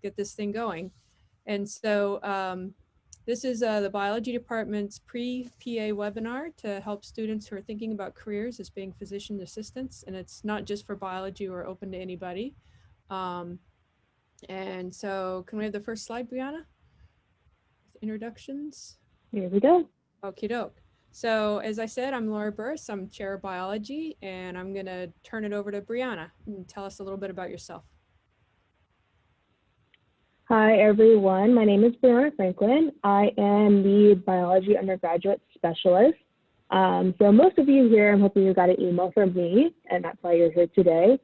get this thing going. And so this is the biology department's pre-PA webinar to help students who are thinking about careers as being physician assistants. And it's not just for biology, we're open to anybody. And so can we have the first slide, Brianna? Introductions. Here we go. Okie doke. So as I said, I'm Laura Burris, I'm chair of biology, and I'm gonna turn it over to Brianna and tell us a little bit about yourself. Hi, everyone. My name is Brianna Franklin. I am the biology undergraduate specialist. So most of you here, I'm hoping you got an email from me, and that's why you're here today.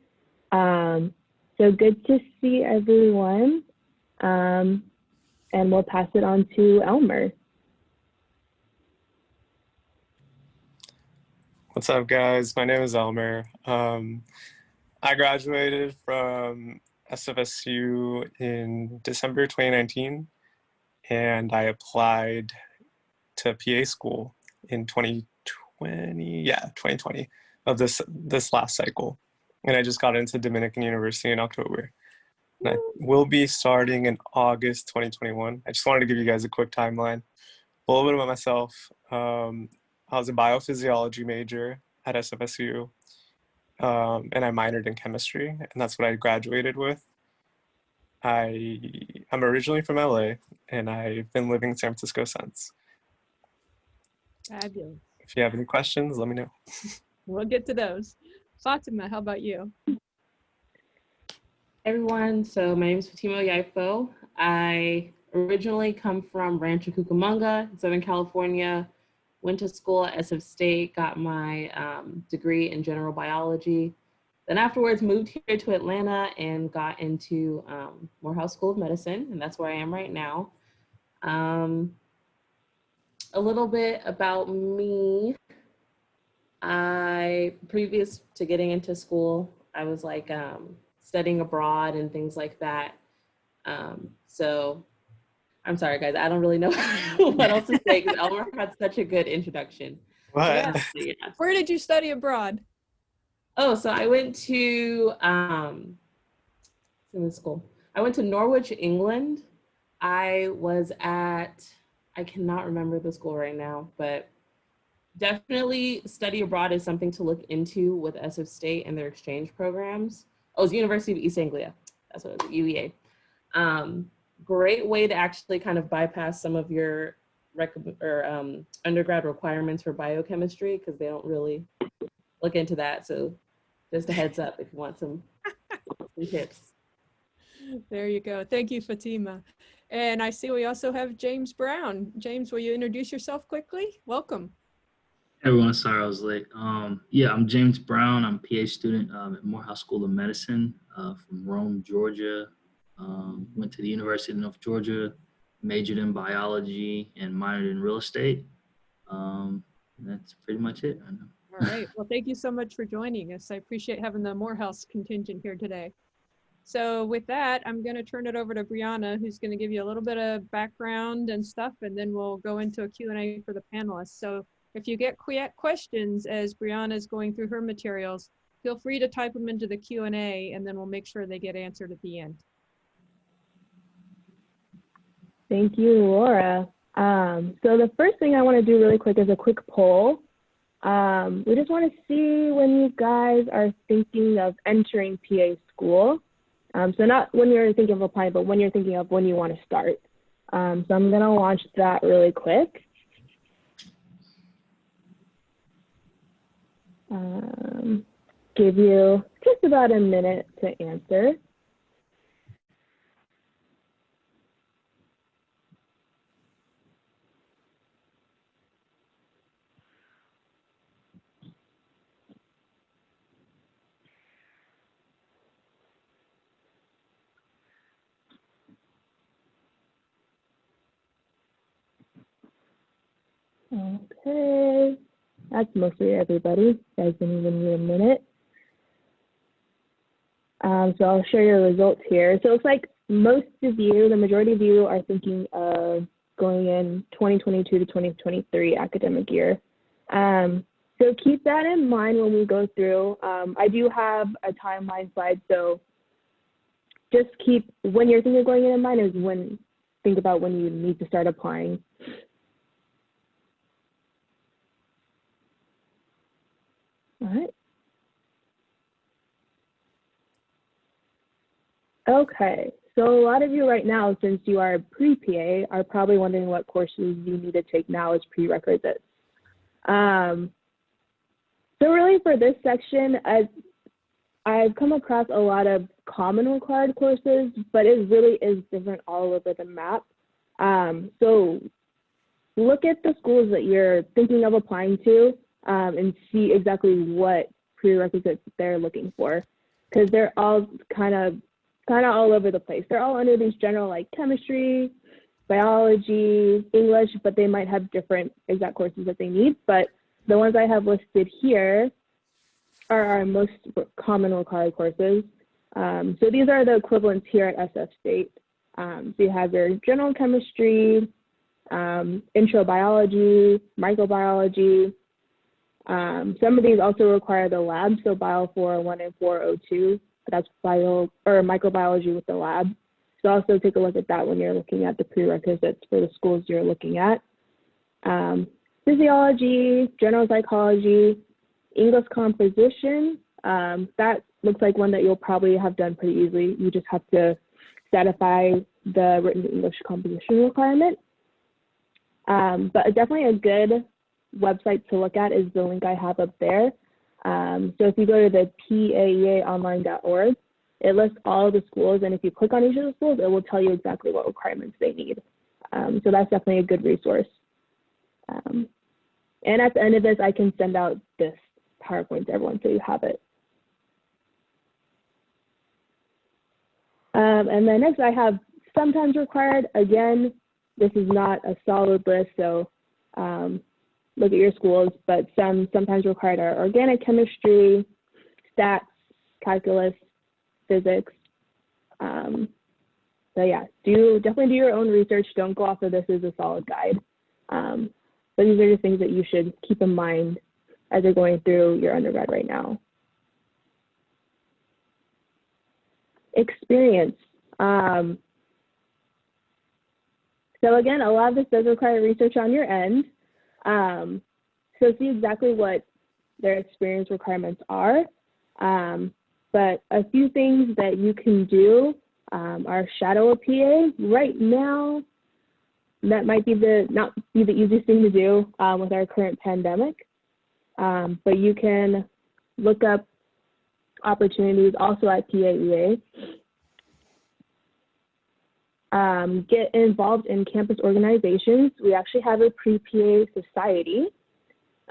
So good to see everyone. And we'll pass it on to Elmer. What's up, guys? My name is Elmer. I graduated from SFSU in December 2019, and I applied to PA school in 2020 of this last cycle. And I just got into Dominican University in October. And I will be starting in August 2021. I just wanted to give you guys a quick timeline. A little bit about myself. I was a biophysiology major at SFSU, and I minored in chemistry, and that's what I graduated with. I'm originally from LA, and I've been living in San Francisco since. Fabulous. If you have any questions, let me know. We'll get to those. Fatima, how about you? Everyone, so my name is Fatima Yaifo. I originally come from Rancho Cucamonga in Southern California, went to school at SF State, got my degree in general biology. Then afterwards moved here to Atlanta and got into Morehouse School of Medicine, and that's where I am right now. A little bit about me. Previous to getting into school, I was like studying abroad and things like that. So I'm sorry, guys. I don't really know what else to say because Elmer had such a good introduction. Yeah. Where did you study abroad? Oh, so I went to school. I went to Norwich, England. I cannot remember the school right now, but definitely study abroad is something to look into with SF State and their exchange programs. Oh, it's University of East Anglia. That's what it was, UEA. Great way to actually kind of bypass some of your undergrad requirements for biochemistry because they don't really look into that. So just a heads up if you want some tips. There you go. Thank you, Fatima. And I see we also have James Brown. James, will you introduce yourself quickly? Welcome. Hey everyone, sorry I was late. Yeah, I'm James Brown. I'm a PA student at Morehouse School of Medicine from Rome, Georgia. Went to the University of North Georgia, majored in biology and minored in real estate. That's pretty much it. I know. All right. Well, thank you so much for joining us. I appreciate having the Morehouse contingent here today. So with that, I'm going to turn it over to Brianna, who's going to give you a little bit of background and stuff, and then we'll go into a Q&A for the panelists. So if you get questions as Brianna is going through her materials, feel free to type them into the Q&A, and then we'll make sure they get answered at the end. Thank you, Laura. So the first thing I want to do really quick is a quick poll. We just want to see when you guys are thinking of entering PA school. So not when you're thinking of applying, but when you're thinking of when you want to start. So I'm going to launch that really quick. Give you just about a minute to answer. Okay, that's mostly everybody. You guys didn't even need a minute. So I'll share your results here. So it looks like most of you, the majority of you, are thinking of going in 2022 to 2023 academic year. So keep that in mind when we go through. I do have a timeline slide, so just keep, when you're thinking of going in mind is think about when you need to start applying. All right. Okay, so a lot of you right now, since you are pre-PA, are probably wondering what courses you need to take now as prerequisites. So really for this section, I've come across a lot of common required courses, but it really is different all over the map. So look at the schools that you're thinking of applying to and see exactly what prerequisites they're looking for, because they're all kind of all over the place. They're all under these general like chemistry, biology, English, but they might have different exact courses that they need. But the ones I have listed here are our most common required courses. So these are the equivalents here at SF State. So you have your general chemistry, intro biology, microbiology. Some of these also require the lab, so Bio 401 and 402. That's microbiology with the lab. So also take a look at that when you're looking at the prerequisites for the schools you're looking at. Physiology, general psychology, English composition. That looks like one that you'll probably have done pretty easily. You just have to satisfy the written English composition requirement. But definitely a good website to look at is the link I have up there. So if you go to the paeaonline.org, it lists all of the schools, and if you click on each of the schools, it will tell you exactly what requirements they need. So that's definitely a good resource. And at the end of this, I can send out this PowerPoint to everyone so you have it. And then next I have sometimes required. Again, this is not a solid list, so look at your schools, but sometimes required are organic chemistry, stats, calculus, physics. So yeah, definitely do your own research. Don't go off of this as a solid guide. But these are just things that you should keep in mind as you're going through your undergrad right now. Experience. So again, a lot of this does require research on your end. So see exactly what their experience requirements are. But a few things that you can do are shadow a PA. Right now, that might be not be the easiest thing to do with our current pandemic. But you can look up opportunities also at PAEA. Get involved in campus organizations. We actually have a pre-PA society,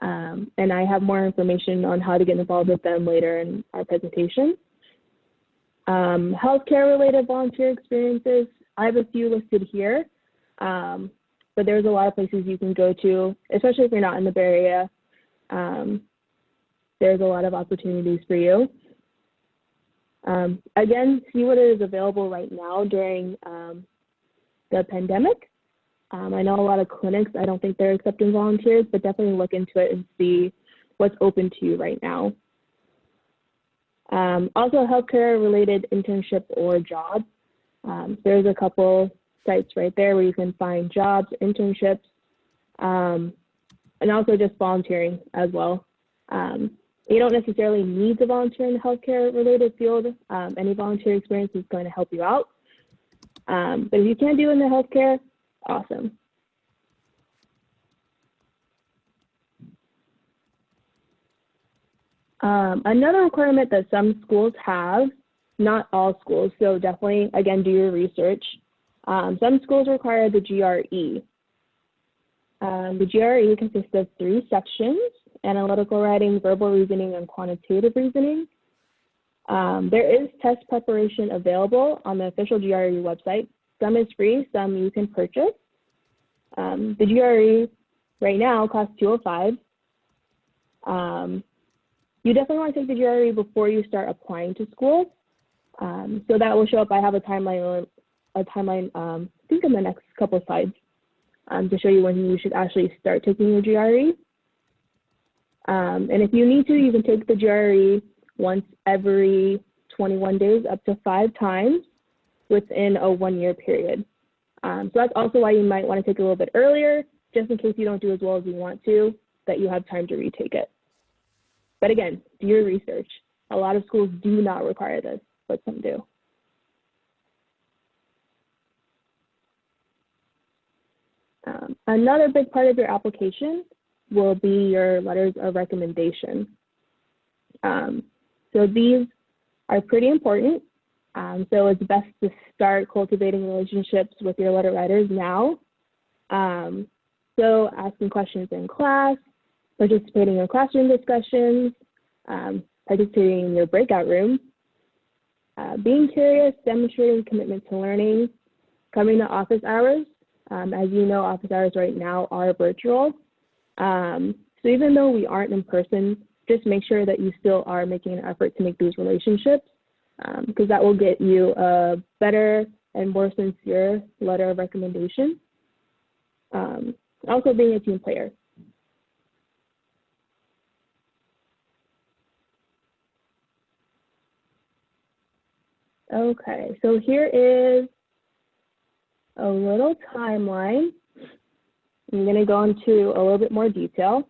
and I have more information on how to get involved with them later in our presentation. Healthcare-related volunteer experiences. I have a few listed here, but there's a lot of places you can go to, especially if you're not in the Bay Area. There's a lot of opportunities for you. Again, see what is available right now during the pandemic. I know a lot of clinics, I don't think they're accepting volunteers, but definitely look into it and see what's open to you right now. Also, healthcare related internship or job. There's a couple sites right there where you can find jobs, internships, and also just volunteering as well. You don't necessarily need to volunteer in the healthcare related field. Any volunteer experience is going to help you out. But if you can do in the healthcare, awesome. Another requirement that some schools have, not all schools, so definitely, again, do your research. Some schools require the GRE. The GRE consists of 3 sections: analytical writing, verbal reasoning, and quantitative reasoning. There is test preparation available on the official GRE website. Some is free, some you can purchase. The GRE right now costs $205. You definitely want to take the GRE before you start applying to schools. So that will show up. I have a timeline, I think in the next couple of slides, to show you when you should actually start taking your GRE. And if you need to, you can take the GRE once every 21 days, up to 5 times. within a 1-year period. So that's also why you might want to take it a little bit earlier, just in case you don't do as well as you want to, that you have time to retake it. But again, do your research. A lot of schools do not require this, but some do. Another big part of your application will be your letters of recommendation. So these are pretty important. So it's best to start cultivating relationships with your letter writers now. So asking questions in class, participating in classroom discussions, participating in your breakout room, being curious, demonstrating commitment to learning, coming to office hours. As you know, office hours right now are virtual. So even though we aren't in person, just make sure that you still are making an effort to make these relationships, because that will get you a better and more sincere letter of recommendation. Also being a team player. Okay, so here is a little timeline. I'm going to go into a little bit more detail.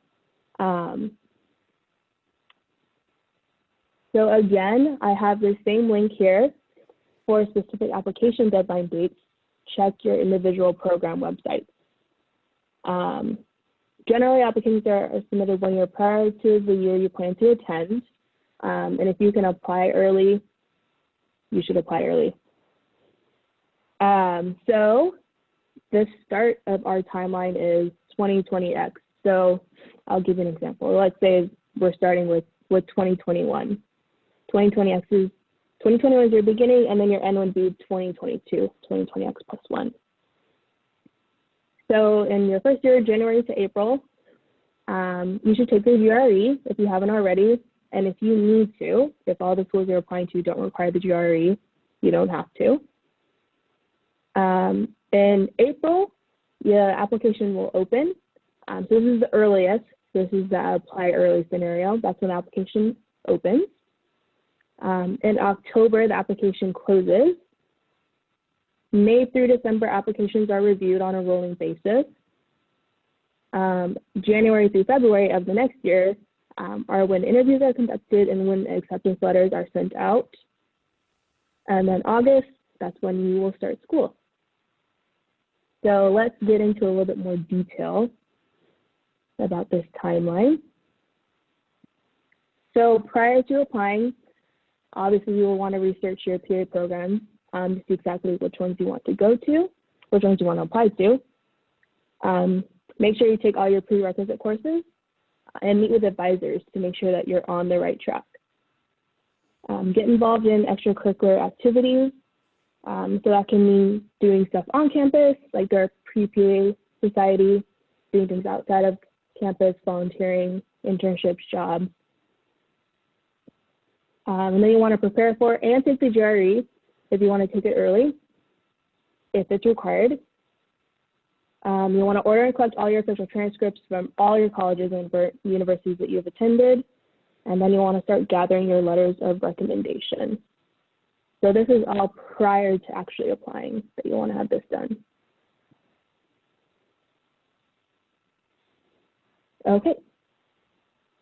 So again, I have the same link here for specific application deadline dates. Check your individual program websites. Generally, applications are submitted 1 year prior to the year you plan to attend. And if you can apply early, you should apply early. So the start of our timeline is 2020X. So I'll give you an example. Let's say we're starting with 2021. 2020X is 2021 is your beginning, and then your end would be 2022, 2020X plus 1. So in your first year, January to April, you should take your GRE if you haven't already. And if you need to, if all the schools you're applying to don't require the GRE, you don't have to. In April, your application will open. So this is the earliest. This is the apply early scenario. That's when the application opens. In October, the application closes. May through December, applications are reviewed on a rolling basis. January through February of the next year are when interviews are conducted and when acceptance letters are sent out. And then August, that's when you will start school. So let's get into a little bit more detail about this timeline. So prior to applying, obviously you will want to research your PA programs to see exactly which ones you want to go to, which ones you want to apply to. Make sure you take all your prerequisite courses and meet with advisors to make sure that you're on the right track. Get involved in extracurricular activities. So that can mean doing stuff on campus, like their pre-PA society, doing things outside of campus, volunteering, internships, jobs. And then you want to prepare for and take the GRE if you want to take it early, if it's required. You want to order and collect all your official transcripts from all your colleges and universities that you've attended. And then you want to start gathering your letters of recommendation. So this is all prior to actually applying that you want to have this done. Okay.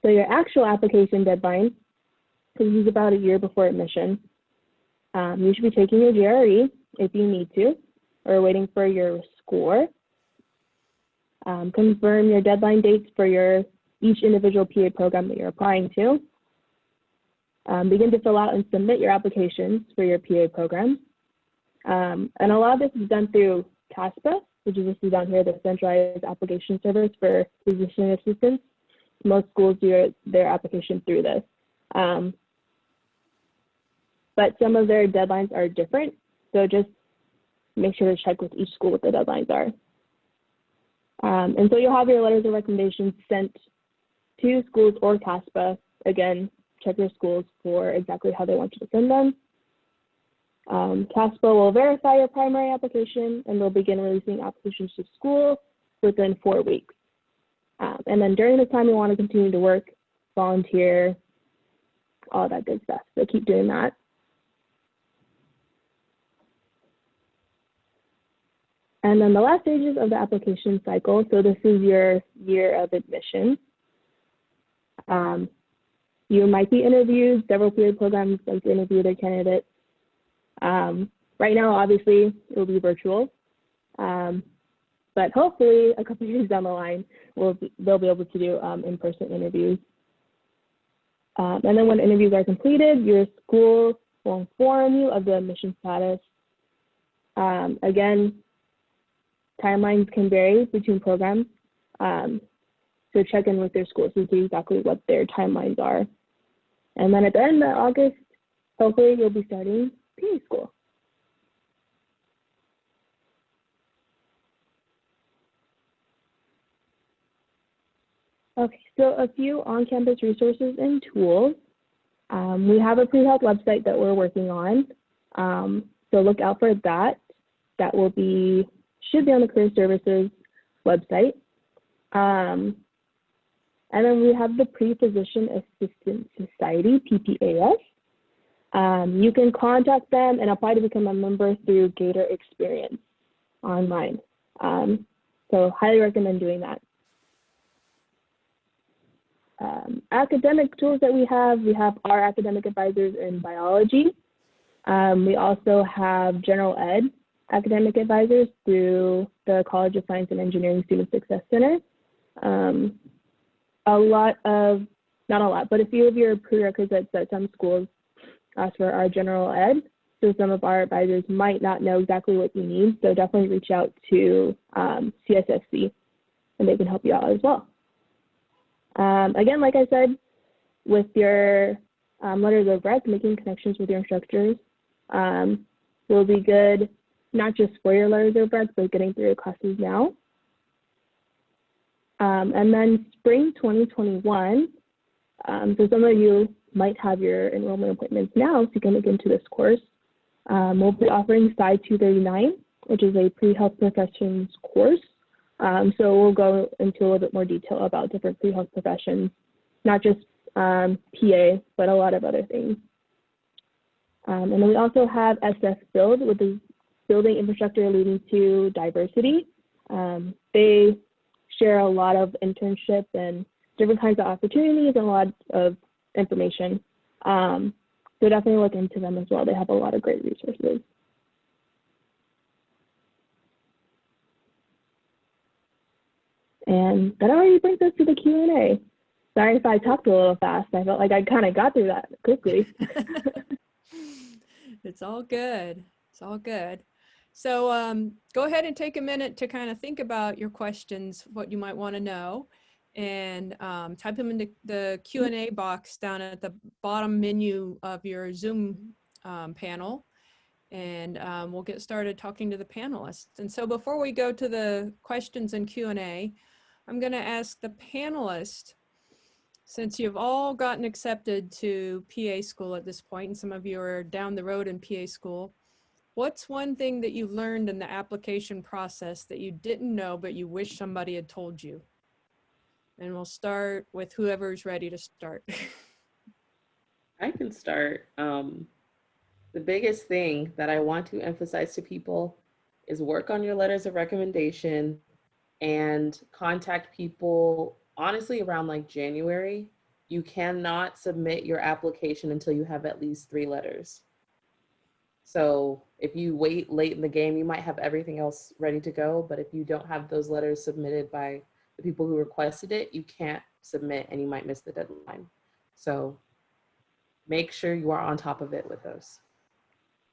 So your actual application deadline, because this is about a year before admission, you should be taking your GRE if you need to, or waiting for your score. Confirm your deadline dates for each individual PA program that you're applying to. Begin to fill out and submit your applications for your PA programs. And a lot of this is done through CASPA, which is listed down here, the Centralized Application Service for Physician Assistants. Most schools do their application through this. But some of their deadlines are different, so just make sure to check with each school what the deadlines are. And so you'll have your letters of recommendation sent to schools or CASPA. Again, check your schools for exactly how they want you to send them. CASPA will verify your primary application and they'll begin releasing applications to school within 4 weeks. And then during this time, you want to continue to work, volunteer, all that good stuff. So keep doing that. And then the last stages of the application cycle. So this is your year of admission. You might be interviewed. Several peer programs like to interview their candidates. Right now, obviously, it will be virtual. But hopefully, a couple years down the line, they'll be able to do in-person interviews. And then when interviews are completed, your school will inform you of the admission status. Again, timelines can vary between programs. So check in with your schools to see exactly what their timelines are. And then at the end of August, hopefully you'll be starting PA school. Okay, so a few on-campus resources and tools. We have a pre-health website that we're working on. So look out for that. That should be on the Career Services website. And then we have the Pre-Physician Assistant Society, PPAS. You can contact them and apply to become a member through Gator Experience online. So highly recommend doing that. Academic tools that we have our academic advisors in biology. We also have general ed academic advisors through the College of Science and Engineering Student Success Center. Not a lot, but a few of your prerequisites that some schools ask for are general ed. So some of our advisors might not know exactly what you need. So definitely reach out to CSSC and they can help you out as well. Again, like I said, with your letters of rec, making connections with your instructors will be good, not just for your letters of rec, but getting through your classes now. And then spring 2021, so some of you might have your enrollment appointments now, so you can look into this course. We'll be offering Psi 239, which is a pre-health professions course. So we'll go into a little bit more detail about different pre-health professions, not just PA, but a lot of other things. And then we also have SF Build, which is building infrastructure leading to diversity. They share a lot of internships and different kinds of opportunities and a lot of information. So definitely look into them as well. They have a lot of great resources. And that already brings us to the Q&A. Sorry if I talked a little fast. I felt like I kind of got through that quickly. It's all good. It's all good. So go ahead and take a minute to kind of think about your questions, what you might want to know, and type them into the Q&A box down at the bottom menu of your Zoom panel. And we'll get started talking to the panelists. And so before we go to the questions and Q&A, I'm going to ask the panelists, since you've all gotten accepted to PA school at this point, and some of you are down the road in PA school, what's one thing that you learned in the application process that you didn't know, but you wish somebody had told you? And we'll start with whoever's ready to start. I can start. The biggest thing that I want to emphasize to people is work on your letters of recommendation and contact people, honestly, around like January. You cannot submit your application until you have at least 3 letters. So if you wait late in the game, you might have everything else ready to go, but if you don't have those letters submitted by the people who requested it, you can't submit and you might miss the deadline. So make sure you are on top of it with those.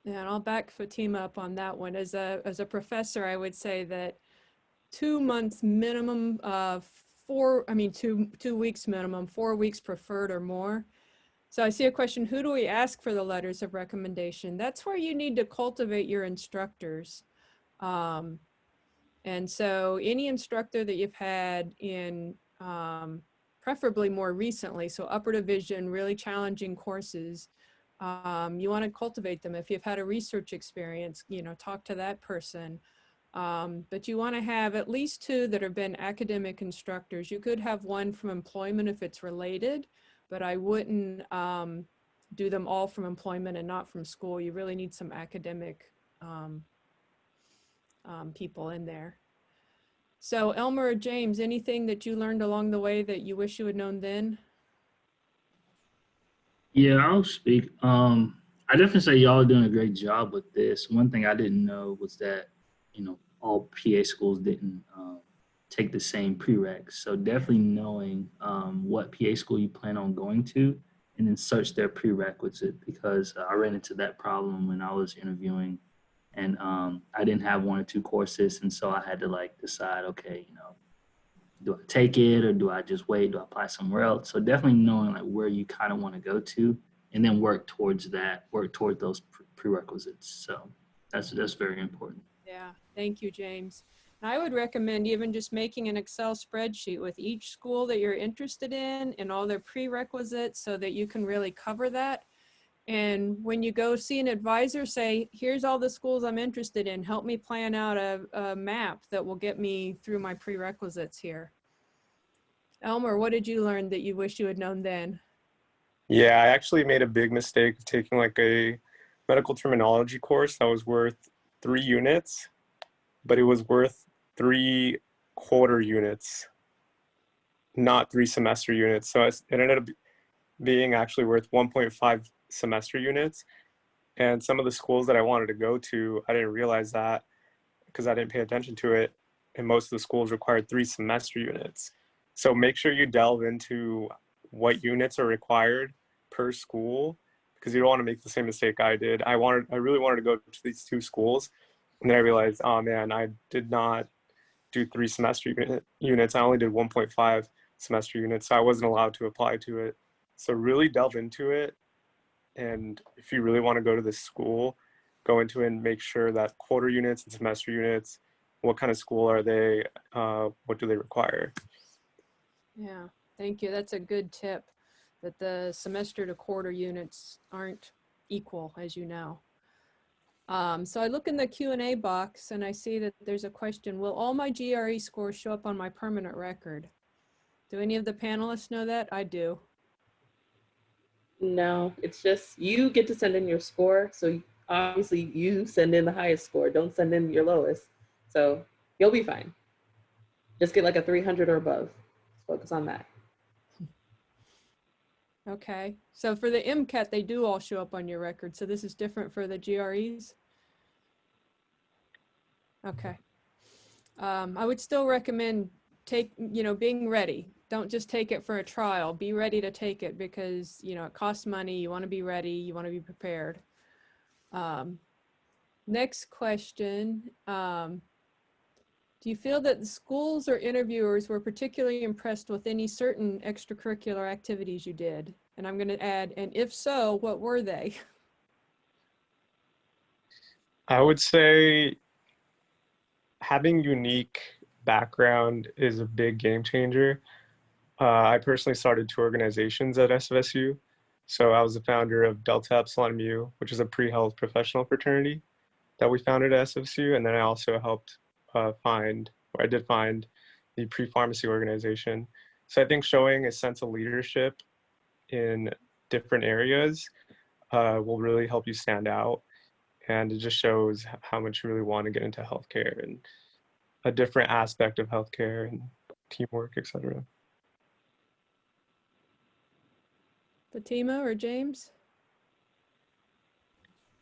Yeah, and I'll back Fatima up on that one. As a professor, I would say that 2 months minimum, 2 weeks minimum, 4 weeks preferred or more. So I see a question, who do we ask for the letters of recommendation? That's where you need to cultivate your instructors. And so any instructor that you've had in preferably more recently, so upper division, really challenging courses, you want to cultivate them. If you've had a research experience, talk to that person. But you want to have at least 2 that have been academic instructors. You could have 1 from employment if it's related, but I wouldn't do them all from employment and not from school. You really need some academic people in there. So Elmer or James, anything that you learned along the way that you wish you had known then? Yeah, I'll speak. I definitely say y'all are doing a great job with this. One thing I didn't know was that, all PA schools didn't take the same prereqs. So definitely knowing what PA school you plan on going to and then search their prerequisite because I ran into that problem when I was interviewing and I didn't have one or two courses. And so I had to like decide, okay, do I take it or do I just wait? Do I apply somewhere else? So definitely knowing like where you kind of want to go to and then work towards that, work toward those prerequisites. So that's very important. Yeah, thank you, James. And I would recommend even just making an Excel spreadsheet with each school that you're interested in and all their prerequisites so that you can really cover that. And when you go see an advisor, say, here's all the schools I'm interested in. Help me plan out a map that will get me through my prerequisites here. Elmer, what did you learn that you wish you had known then? Yeah, I actually made a big mistake of taking like a medical terminology course that was worth 3 units, but it was worth 3 quarter units, not 3 semester units. So it ended up being actually worth 1.5 semester units. And some of the schools that I wanted to go to, I didn't realize that because I didn't pay attention to it. And most of the schools required 3 semester units. So make sure you delve into what units are required per school because you don't want to make the same mistake I did. I really wanted to go to these 2 schools. And then I realized, oh man, I did not do 3 semester units. I only did 1.5 semester units. So I wasn't allowed to apply to it. So really delve into it. And if you really want to go to this school, go into it and make sure that quarter units and semester units, what kind of school are they? What do they require? Yeah, thank you. That's a good tip, that the semester to quarter units aren't equal, as you know. So I look in the Q&A box and I see that there's a question, will all my GRE scores show up on my permanent record? Do any of the panelists know that? I do. No, it's just you get to send in your score. So obviously you send in the highest score. Don't send in your lowest. So you'll be fine. Just get like a 300 or above. Focus on that. Okay, so for the MCAT, they do all show up on your record. So this is different for the GREs? Okay. I would still recommend being ready. Don't just take it for a trial. Be ready to take it because, it costs money. You want to be ready. You want to be prepared. Next question. Do you feel that the schools or interviewers were particularly impressed with any certain extracurricular activities you did? And I'm going to add, and if so, what were they? I would say having unique background is a big game changer. I personally started 2 organizations at SFSU. So I was the founder of Delta Epsilon Mu, which is a pre-health professional fraternity that we founded at SFSU. And then I also helped I did find the pre-pharmacy organization. So I think showing a sense of leadership in different areas will really help you stand out. And it just shows how much you really want to get into healthcare and a different aspect of healthcare and teamwork, etc. Fatima or James?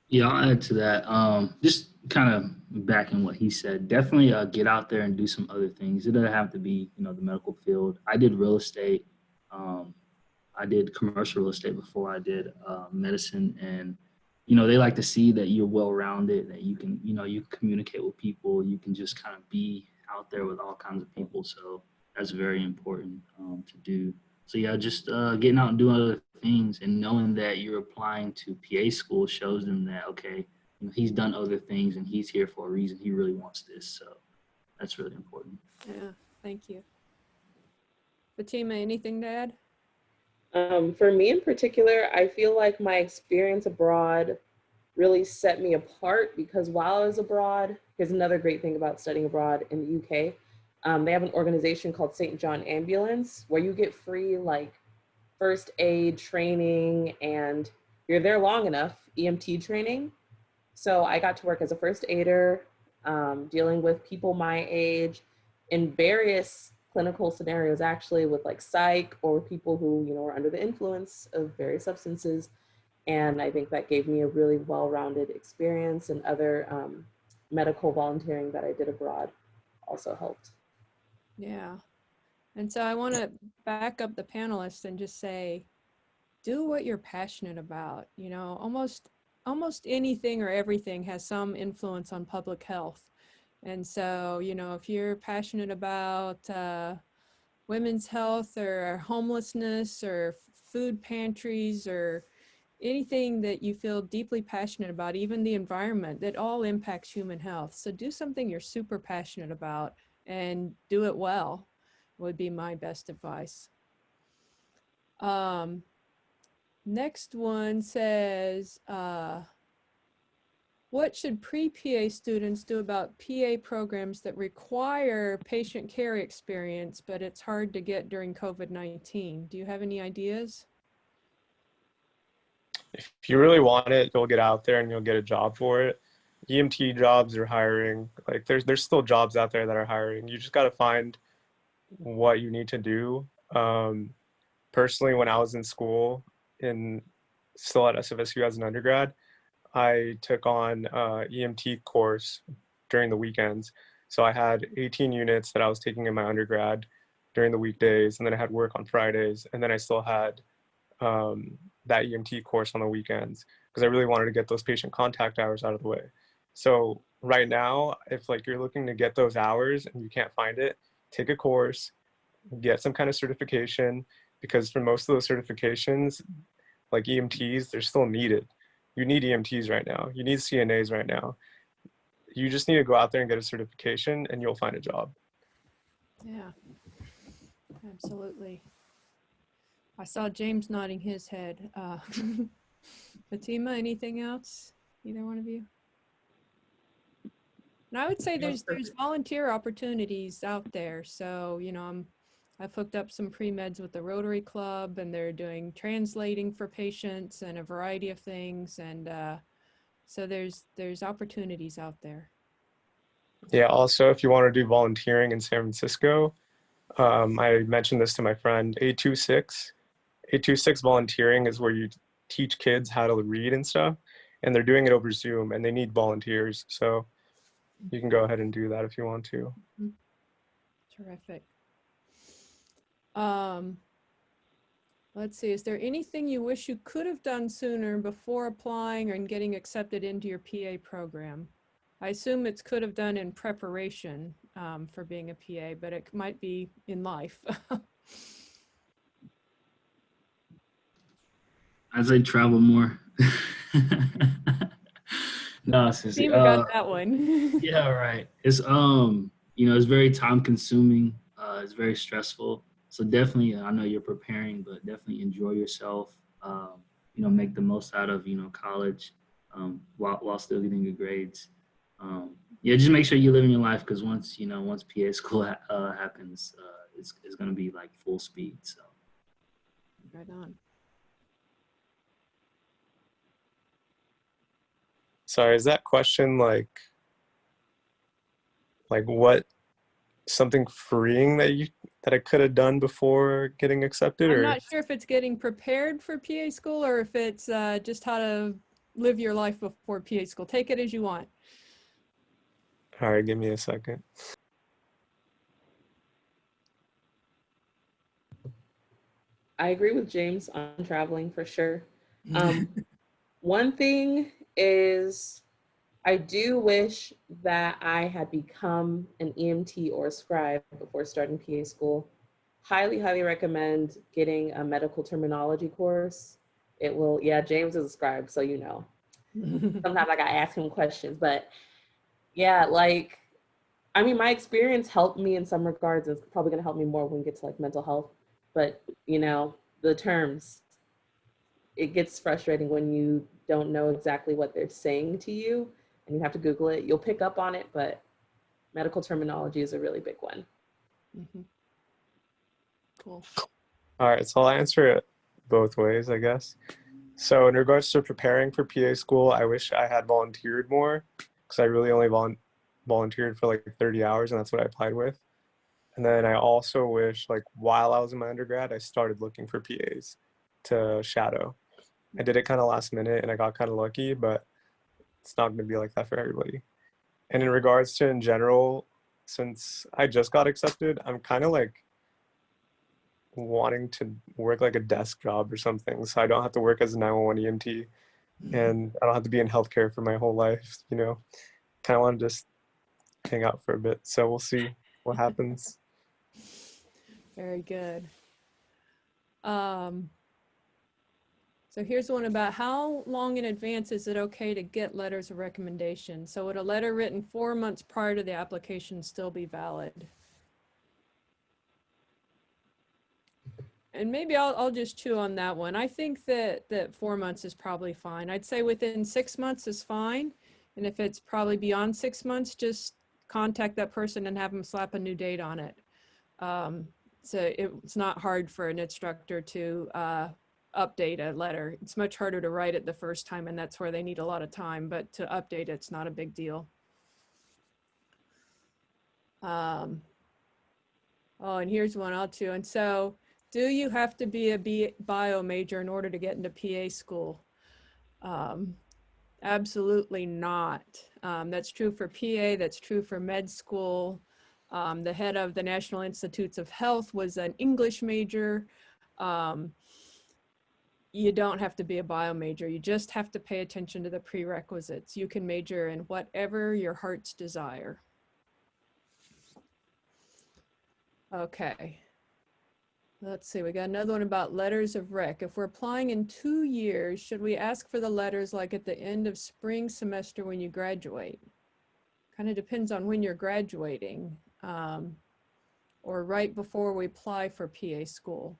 Yeah, I'll add to that. Just kind of backing what he said. Definitely get out there and do some other things. It doesn't have to be, the medical field. I did real estate. I did commercial real estate before I did medicine, and they like to see that you're well-rounded, that you can, you communicate with people. You can just kind of be out there with all kinds of people. So that's very important to do. So yeah, just getting out and doing other things and knowing that you're applying to PA school shows them that, okay, he's done other things and he's here for a reason. He really wants this. So that's really important. Yeah, thank you. Fatima, anything to add? For me in particular, I feel like my experience abroad really set me apart because while I was abroad, here's another great thing about studying abroad in the UK. They have an organization called St. John Ambulance where you get free like first aid training and you're there long enough, EMT training. So I got to work as a first aider. dealing with people my age in various clinical scenarios, actually, with like psych or with people who, you know, are under the influence of various substances. And I think that gave me a really well-rounded experience, and other medical volunteering that I did abroad also helped. Yeah. And so I want to back up the panelists and just say, do what you're passionate about. You know, almost anything or everything has some influence on public health. And so, you know, if you're passionate about women's health or homelessness or food pantries or anything that you feel deeply passionate about, even the environment, that all impacts human health. So do something you're super passionate about and do it well, would be my best advice. Next one says, what should pre-PA students do about PA programs that require patient care experience, but it's hard to get during COVID-19? Do you have any ideas? If you really want it, you'll get out there and you'll get a job for it. EMT jobs are hiring. Like there's still jobs out there that are hiring. You just got to find what you need to do. Personally, when I was in school, still at SFSU as an undergrad, I took on EMT course during the weekends. So I had 18 units that I was taking in my undergrad during the weekdays, and then I had work on Fridays, and then I still had that EMT course on the weekends because I really wanted to get those patient contact hours out of the way. So right now, if like you're looking to get those hours and you can't find it, take a course, get some kind of certification, because for most of those certifications, like EMTs, they're still needed. You need EMTs right now. You need CNAs right now. You just need to go out there and get a certification and you'll find a job. Yeah, absolutely. I saw James nodding his head. Fatima, anything else? Either one of you? And I would say there's volunteer opportunities out there. So, you know, I've hooked up some pre-meds with the Rotary Club, and they're doing translating for patients and a variety of things. And so there's opportunities out there. Yeah, also, if you want to do volunteering in San Francisco, I mentioned this to my friend, 826. 826 volunteering is where you teach kids how to read and stuff, and they're doing it over Zoom, and they need volunteers. So you can go ahead and do that if you want to. Terrific. Let's see, is there anything you wish you could have done sooner before applying and getting accepted into your PA program? I assume it's could have done in preparation for being a PA, but it might be in life. As I travel more. No, seriously. Fatima got that one. Yeah, right. It's you know, it's very time consuming. It's very stressful. So definitely, I know you're preparing, but definitely enjoy yourself. You know, make the most out of, you know, college, while still getting good grades. Yeah, just make sure you're living your life, because once PA school happens, it's gonna be like full speed. So. Right on. Sorry, is that question like what something freeing that I could have done before getting accepted? I'm or not sure if it's getting prepared for PA school or if it's just how to live your life before PA school. Take it as you want. All right, give me a second. I agree with James on traveling for sure. One thing is, I do wish that I had become an EMT or a scribe before starting PA school. Highly, highly recommend getting a medical terminology course. It will, yeah, James is a scribe, so you know. Sometimes I gotta ask him questions, but yeah, like, I mean, my experience helped me in some regards. It's probably gonna help me more when we get to like mental health, but you know, the terms, it gets frustrating when you don't know exactly what they're saying to you and you have to Google it. You'll pick up on it, but medical terminology is a really big one. Mm-hmm. Cool. All right, so I'll answer it both ways, I guess. So in regards to preparing for PA school, I wish I had volunteered more, because I really only volunteered for like 30 hours, and that's what I applied with. And then I also wish, like, while I was in my undergrad, I started looking for PAs to shadow. I did it kind of last minute and I got kind of lucky, but it's not going to be like that for everybody. And in regards to in general, since I just got accepted, I'm kind of like wanting to work like a desk job or something, so I don't have to work as a 911 EMT and I don't have to be in healthcare for my whole life, you know. Kind of want to just hang out for a bit. So we'll see what happens. Very good. So here's one about how long in advance is it okay to get letters of recommendation? So would a letter written 4 months prior to the application still be valid? And maybe I'll just chew on that one. I think that 4 months is probably fine. I'd say within 6 months is fine. And if it's probably beyond 6 months, just contact that person and have them slap a new date on it. So it's not hard for an instructor to update a letter. It's much harder to write it the first time, and that's where they need a lot of time, but to update it's not a big deal. Oh, and here's one I'll too. And so, do you have to be a bio major in order to get into PA school? Absolutely not. That's true for PA, that's true for med school. The head of the National Institutes of Health was an English major. You don't have to be a bio major. You just have to pay attention to the prerequisites. You can major in whatever your heart's desire. Okay. Let's see, we got another one about letters of rec. If we're applying in 2 years, should we ask for the letters like at the end of spring semester when you graduate? Kind of depends on when you're graduating, or right before we apply for PA school.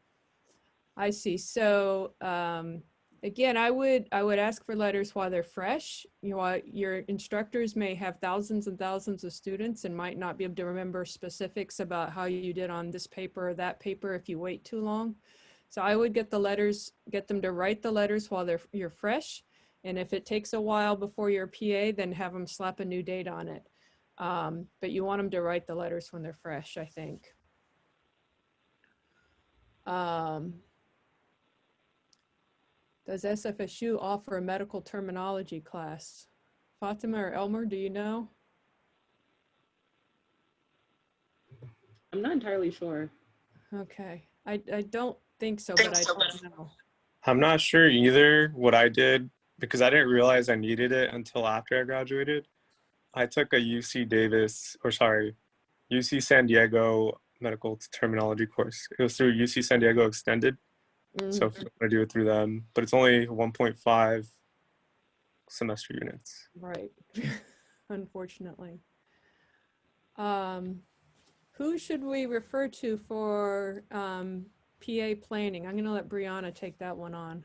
I see. So again, I would ask for letters while they're fresh. You know, your instructors may have thousands and thousands of students and might not be able to remember specifics about how you did on this paper or that paper if you wait too long. So I would get the letters, get them to write the letters while you're fresh. And if it takes a while before you're PA, then have them slap a new date on it. But you want them to write the letters when they're fresh, I think. Does SFSU offer a medical terminology class? Fatima or Elmer, do you know? I'm not entirely sure. Okay, I don't think so, but I don't know. I'm not sure either what I did because I didn't realize I needed it until after I graduated. I took a UC San Diego medical terminology course. It was through UC San Diego Extended. So if you want to do it through them, but it's only 1.5 semester units. Right, unfortunately. Who should we refer to for PA planning? I'm going to let Brianna take that one on.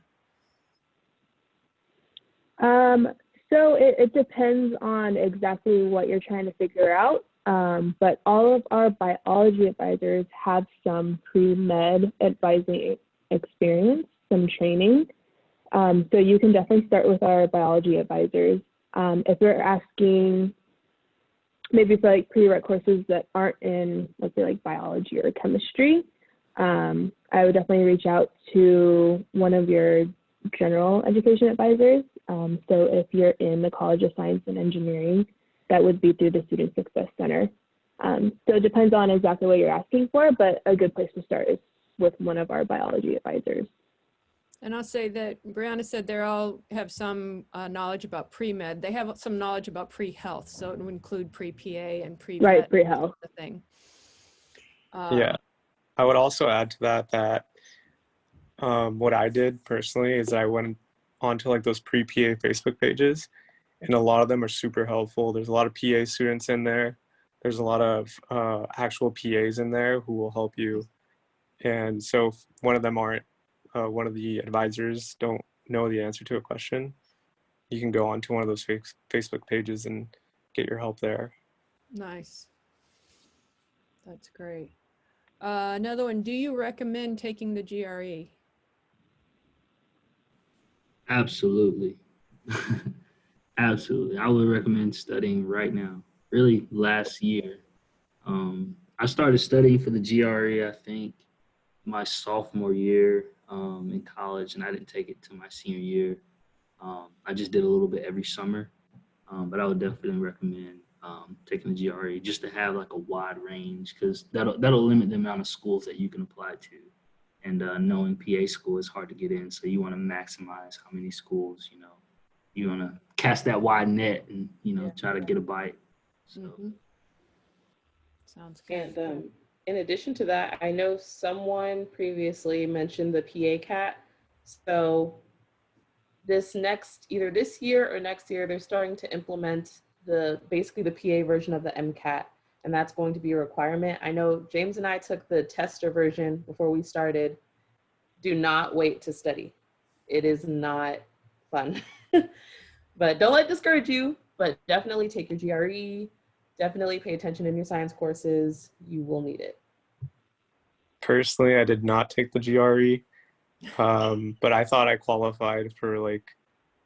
So it depends on exactly what you're trying to figure out. But all of our biology advisors have some pre-med advising experience, some training. So you can definitely start with our biology advisors. If you're asking maybe for like prereq courses that aren't in, let's say, like biology or chemistry, I would definitely reach out to one of your general education advisors. So if you're in the College of Science and Engineering, that would be through the Student Success Center. So it depends on exactly what you're asking for, but a good place to start is with one of our biology advisors. And I'll say that Brianna said they all have some knowledge about pre-med. They have some knowledge about pre-health, so it would include pre-PA and pre-vet. Right, pre-health. Thing. Yeah, I would also add to that what I did personally is I went onto like those pre-PA Facebook pages, and a lot of them are super helpful. There's a lot of PA students in there. There's a lot of actual PAs in there who will help you. And so if one of the advisors don't know the answer to a question, you can go onto one of those Facebook pages and get your help there. Nice. That's great. Another one, do you recommend taking the GRE? Absolutely. Absolutely. I would recommend studying right now. really last year. I started studying for the GRE, I think, my sophomore year in college, and I didn't take it to my senior year. I just did a little bit every summer, but I would definitely recommend taking the GRE just to have like a wide range, because that'll limit the amount of schools that you can apply to. And knowing PA school is hard to get in, so you want to maximize how many schools, you want to cast that wide net and Yeah. try to get a bite. So. Mhm. Sounds good. And in addition to that, I know someone previously mentioned the PA CAT. So either this year or next year, they're starting to implement basically the PA version of the MCAT, and that's going to be a requirement. I know James and I took the tester version before we started. Do not wait to study. It is not fun. But don't let it discourage you, but definitely take your GRE, definitely pay attention in your science courses. You will need it. Personally, I did not take the GRE, but I thought I qualified for like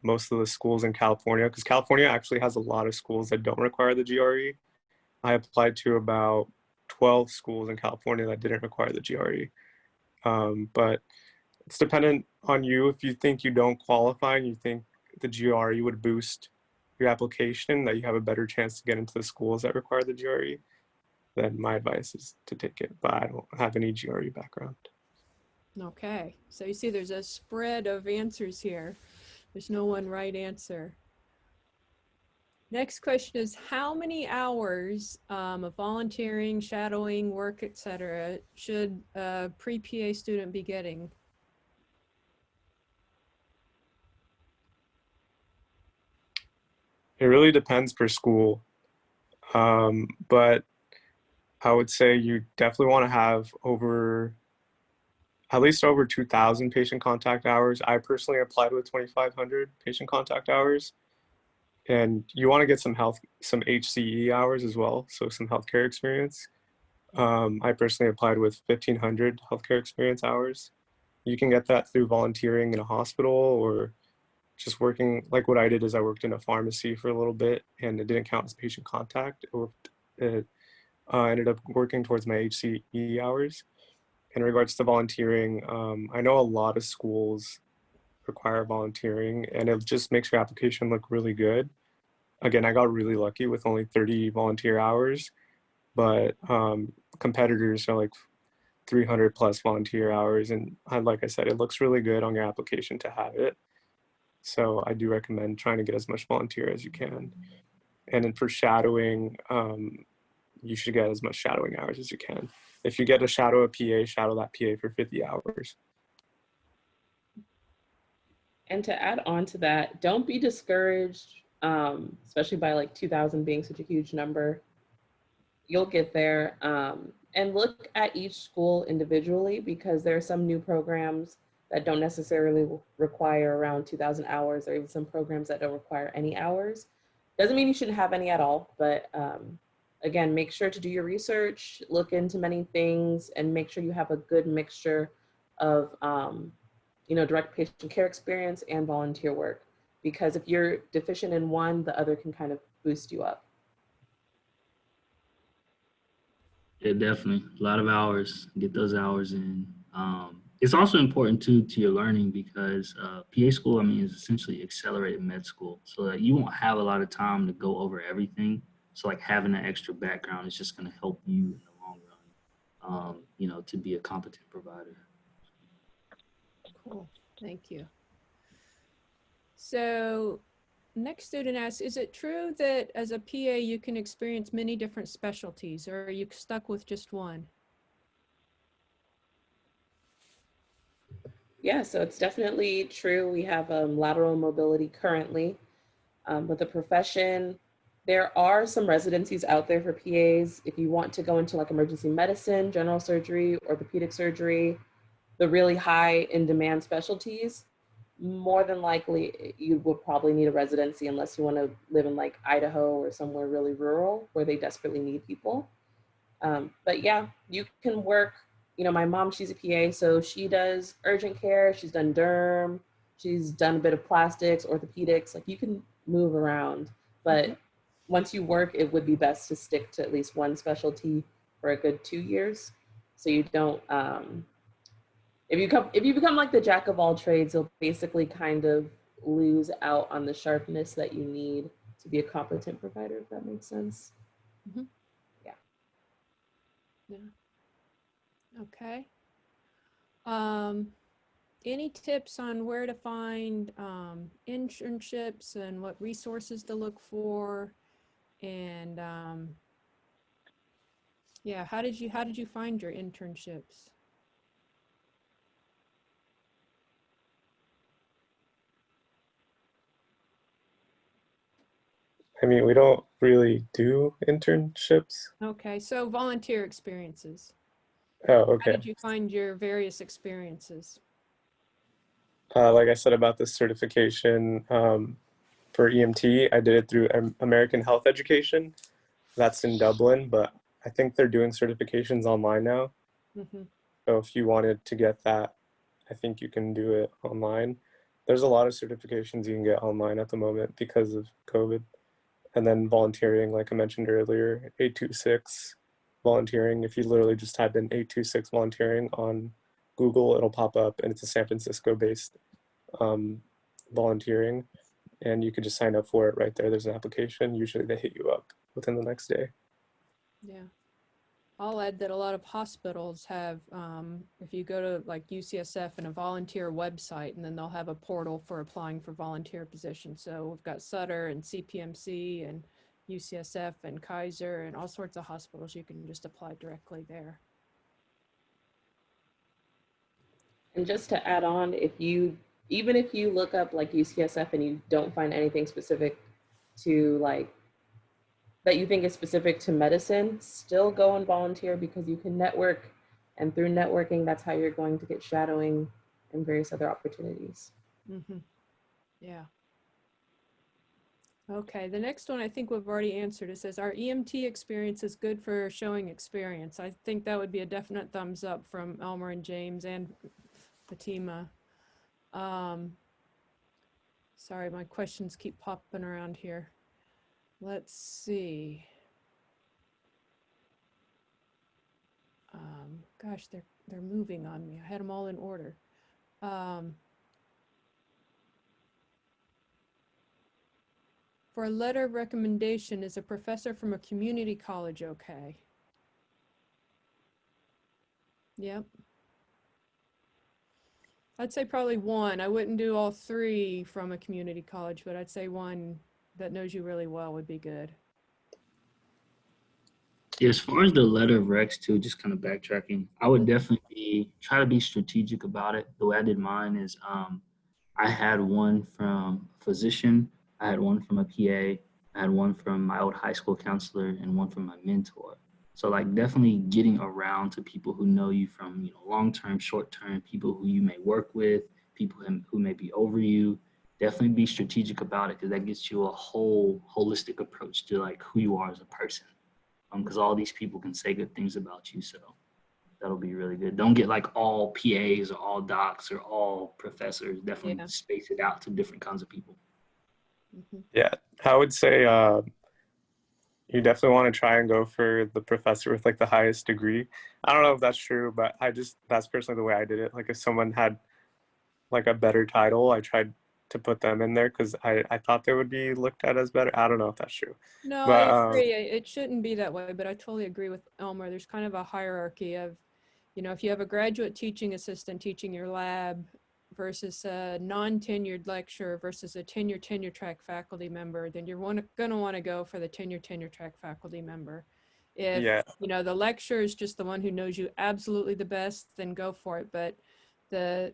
most of the schools in California, because California actually has a lot of schools that don't require the GRE. I applied to about 12 schools in California that didn't require the GRE. But it's dependent on you. If you think you don't qualify and you think the GRE would boost your application, that you have a better chance to get into the schools that require the GRE, then my advice is to take it. But I don't have any GRE background. Okay, so you see there's a spread of answers here. There's no one right answer. Next question is, how many hours of volunteering, shadowing, work, etc. should a pre-PA student be getting? It really depends per school. But I would say you definitely want to have at least over 2,000 patient contact hours. I personally applied with 2,500 patient contact hours. And you want to get some HCE hours as well, so some healthcare experience. I personally applied with 1,500 healthcare experience hours. You can get that through volunteering in a hospital or just working. Like what I did is I worked in a pharmacy for a little bit, and it didn't count as patient contact. It ended up working towards my HCE hours. In regards to volunteering, I know a lot of schools require volunteering, and it just makes your application look really good. Again, I got really lucky with only 30 volunteer hours, but competitors are like 300 plus volunteer hours. And like I said, it looks really good on your application to have it. So I do recommend trying to get as much volunteer as you can. And then for shadowing, you should get as much shadowing hours as you can. If you get to shadow a PA, shadow that PA for 50 hours. And to add on to that, don't be discouraged, especially by like 2,000 being such a huge number. You'll get there. And look at each school individually, because there are some new programs that don't necessarily require around 2,000 hours, or even some programs that don't require any hours. Doesn't mean you shouldn't have any at all, but again, make sure to do your research, look into many things, and make sure you have a good mixture of direct patient care experience and volunteer work. Because if you're deficient in one, the other can kind of boost you up. Yeah, definitely. A lot of hours. Get those hours in. It's also important to your learning, because PA school, is essentially accelerated med school. So that you won't have a lot of time to go over everything. So like having that extra background is just going to help you in the long run, to be a competent provider. Cool, thank you. So next student asks, is it true that as a PA you can experience many different specialties, or are you stuck with just one? Yeah, so it's definitely true. We have lateral mobility currently, but the profession, there are some residencies out there for PAs. If you want to go into like emergency medicine, general surgery, orthopedic surgery, the really high in demand specialties, more than likely you would probably need a residency, unless you want to live in like Idaho or somewhere really rural where they desperately need people. But yeah, you can work. My mom, she's a PA, so she does urgent care. She's done derm. She's done a bit of plastics, orthopedics. Like, you can move around. But once you work, it would be best to stick to at least one specialty for a good 2 years. So you don't, if you become like the jack of all trades, you'll basically kind of lose out on the sharpness that you need to be a competent provider, if that makes sense. Mhm. Yeah. Yeah. Okay. Any tips on where to find internships and what resources to look for? And yeah, how did you find your internships? I mean, we don't really do internships. Okay, so volunteer experiences. Oh, How okay. did you find your various experiences? Like I said about the certification for EMT, I did it through American Health Education. That's in Dublin, but I think they're doing certifications online now. Mm-hmm. So if you wanted to get that, I think you can do it online. There's a lot of certifications you can get online at the moment because of COVID. And then volunteering, like I mentioned earlier, 826 volunteering. If you literally just type in 826 volunteering on Google, it'll pop up, and it's a San Francisco based volunteering, and you could just sign up for it right there. There's an application. Usually they hit you up within the next day. Yeah. I'll add that a lot of hospitals have, if you go to like UCSF and a volunteer website, and then they'll have a portal for applying for volunteer positions. So we've got Sutter and CPMC and UCSF and Kaiser and all sorts of hospitals. You can just apply directly there. And just to add on, even if you look up like UCSF and you don't find anything specific to like that you think is specific to medicine, still go and volunteer because you can network, and through networking, that's how you're going to get shadowing and various other opportunities. Mm-hmm. Yeah. Okay, the next one I think we've already answered. It says, our EMT experience is good for showing experience. I think that would be a definite thumbs up from Elmer and James and Fatima. Sorry, my questions keep popping around here. Let's see. Gosh, they're moving on me. I had them all in order. For a letter of recommendation, is a professor from a community college okay? Yep. I'd say probably one. I wouldn't do all three from a community college, but I'd say one that knows you really well would be good. Yeah, as far as the letter of recs too, just kind of backtracking, I would definitely try to be strategic about it. The way I did mine is I had one from a physician, I had one from a PA, I had one from my old high school counselor, and one from my mentor. So like definitely getting around to people who know you from, long term, short term, people who you may work with, people who may be over you. Definitely be strategic about it because that gets you a whole holistic approach to like who you are as a person. Because all these people can say good things about you, so that'll be really good. Don't get like all PAs or all docs or all professors. Definitely Yeah. space it out to different kinds of people. Mm-hmm. Yeah, I would say you definitely want to try and go for the professor with like the highest degree. I don't know if that's true, but that's personally the way I did it. Like if someone had like a better title, I tried to put them in there because I thought they would be looked at as better. I don't know if that's true. No, I But agree. It shouldn't be that way, but I totally agree with Elmer. There's kind of a hierarchy of, if you have a graduate teaching assistant teaching your lab versus a non-tenured lecturer versus a tenure track faculty member, then you're going to want to go for the tenure track faculty member. If, yeah, the lecturer is just the one who knows you absolutely the best, then go for it. But the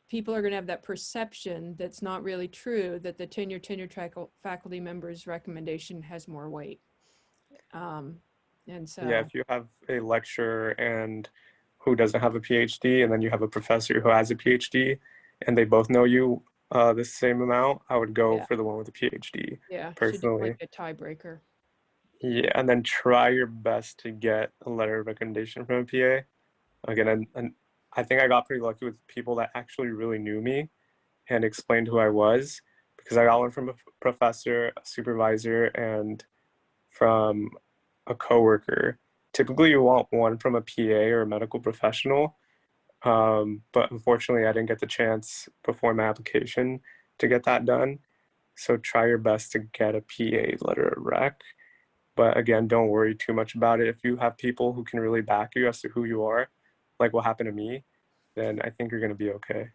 people are going to have that perception that's not really true, that the tenure track faculty member's recommendation has more weight. And so, yeah, if you have a lecturer and who doesn't have a PhD, and then you have a professor who has a PhD, and they both know you the same amount, I would go Yeah. for the one with the PhD. yeah, should do Personally, like a tiebreaker. yeah, and then try your best to get a letter of recommendation from a PA. Again, and I think I got pretty lucky with people that actually really knew me and explained who I was, because I got one from a professor, a supervisor, and from a coworker. Typically, you want one from a PA or a medical professional, but unfortunately, I didn't get the chance before my application to get that done. So try your best to get a PA letter of rec. But again, don't worry too much about it. If you have people who can really back you as to who you are, like what happened to me, then I think you're going to be okay.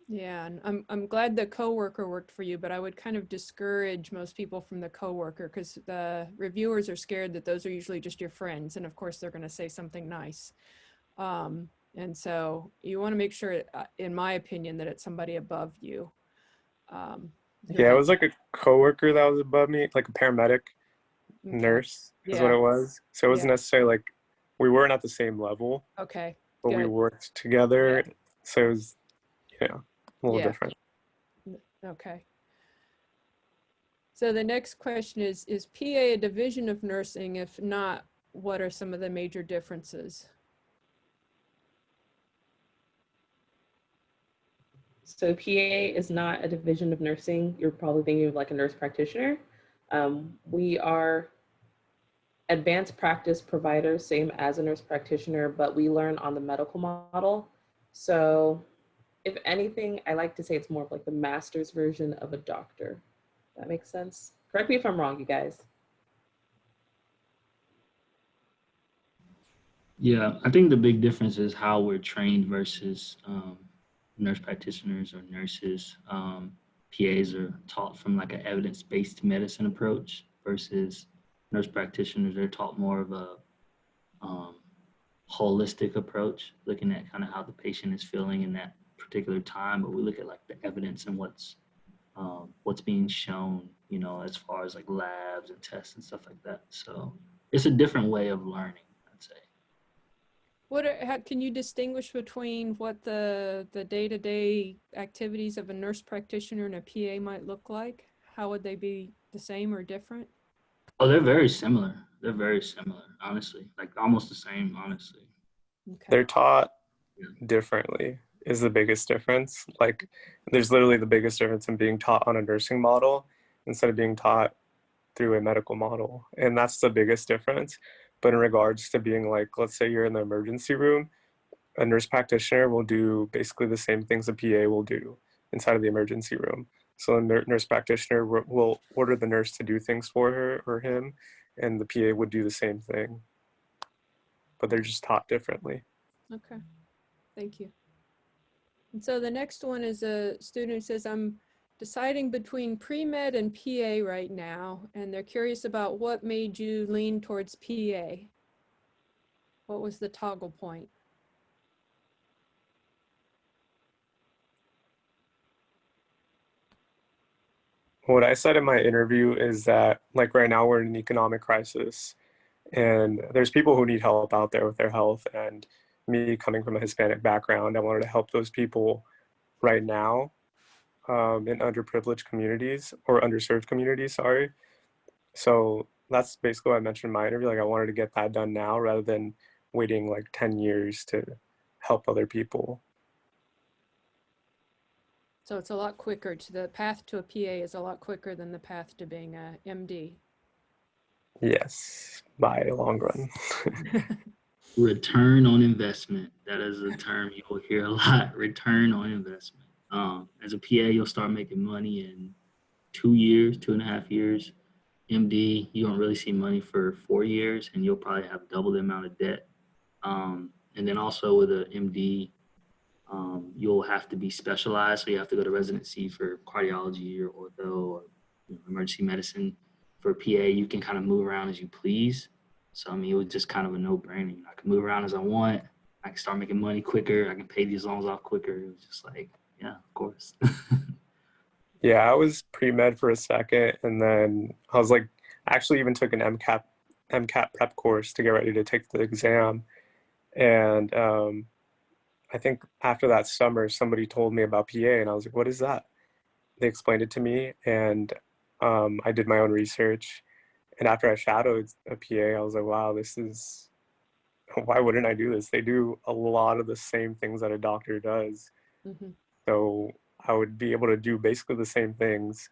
Yeah, and I'm glad the coworker worked for you, but I would kind of discourage most people from the coworker because the reviewers are scared that those are usually just your friends, and of course they're going to say something nice. And so you want to make sure, in my opinion, that it's somebody above you. Yeah, it was like a coworker that was above me, like a paramedic Okay. nurse is what Yeah. it was. So it wasn't Yeah. necessarily like we weren't at the same level, Okay. but we Good. worked together. So it was, a little Yeah. different. Okay. So the next question is PA a division of nursing? If not, what are some of the major differences? So PA is not a division of nursing. You're probably thinking of like a nurse practitioner. We are advanced practice providers, same as a nurse practitioner, but we learn on the medical model. So if anything, I like to say it's more of like the master's version of a doctor. That makes sense. Correct me if I'm wrong, you guys. Yeah, I think the big difference is how we're trained versus nurse practitioners or nurses. PAs are taught from like an evidence-based medicine approach versus nurse practitioners are taught more of a um, holistic approach, looking at kind of how the patient is feeling in that particular time. But we look at like the evidence and what's being shown, as far as like labs and tests and stuff like that. So it's a different way of learning, I'd say. How can you distinguish between what the day-to-day activities of a nurse practitioner and a PA might look like? How would they be the same or different? Oh, they're very similar. They're very similar, honestly. Like almost the same, honestly. Okay. They're taught Yeah. differently is the biggest difference. Like there's literally the biggest difference in being taught on a nursing model instead of being taught through a medical model. And that's the biggest difference. But in regards to being like, let's say you're in the emergency room, a nurse practitioner will do basically the same things a PA will do inside of the emergency room. So a nurse practitioner will order the nurse to do things for her or him, and the PA would do the same thing. But they're just taught differently. Okay. Thank you. And so the next one is a student who says, I'm deciding between pre-med and PA right now, and they're curious about what made you lean towards PA. What was the toggle point? What I said in my interview is that, like, right now we're in an economic crisis, and there's people who need help out there with their health. And me coming from a Hispanic background, I wanted to help those people right now in underprivileged communities or underserved communities, sorry. So that's basically what I mentioned in my interview. Like I wanted to get that done now rather than waiting like 10 years to help other people. So it's a lot quicker. The path to a PA is a lot quicker than the path to being a MD. Yes, by a long run. Return on investment. That is a term you will hear a lot. Return on investment. As a PA, you'll start making money in 2 years, 2.5 years. MD, you don't really see money for 4 years, and you'll probably have double the amount of debt. And then also with a MD, you'll have to be specialized. So you have to go to residency for cardiology or ortho or emergency medicine. For PA, you can kind of move around as you please. So, I mean, it was just kind of a no-brainer. I can move around as I want. I can start making money quicker. I can pay these loans off quicker. It was just like, yeah, of course. Yeah, I was pre-med for a second, and then I was like, I actually even took an MCAT prep course to get ready to take the exam. And I think after that summer, somebody told me about PA, and I was like, what is that? They explained it to me, and I did my own research. And after I shadowed a PA, I was like, wow, why wouldn't I do this? They do a lot of the same things that a doctor does. Mm-hmm. So I would be able to do basically the same things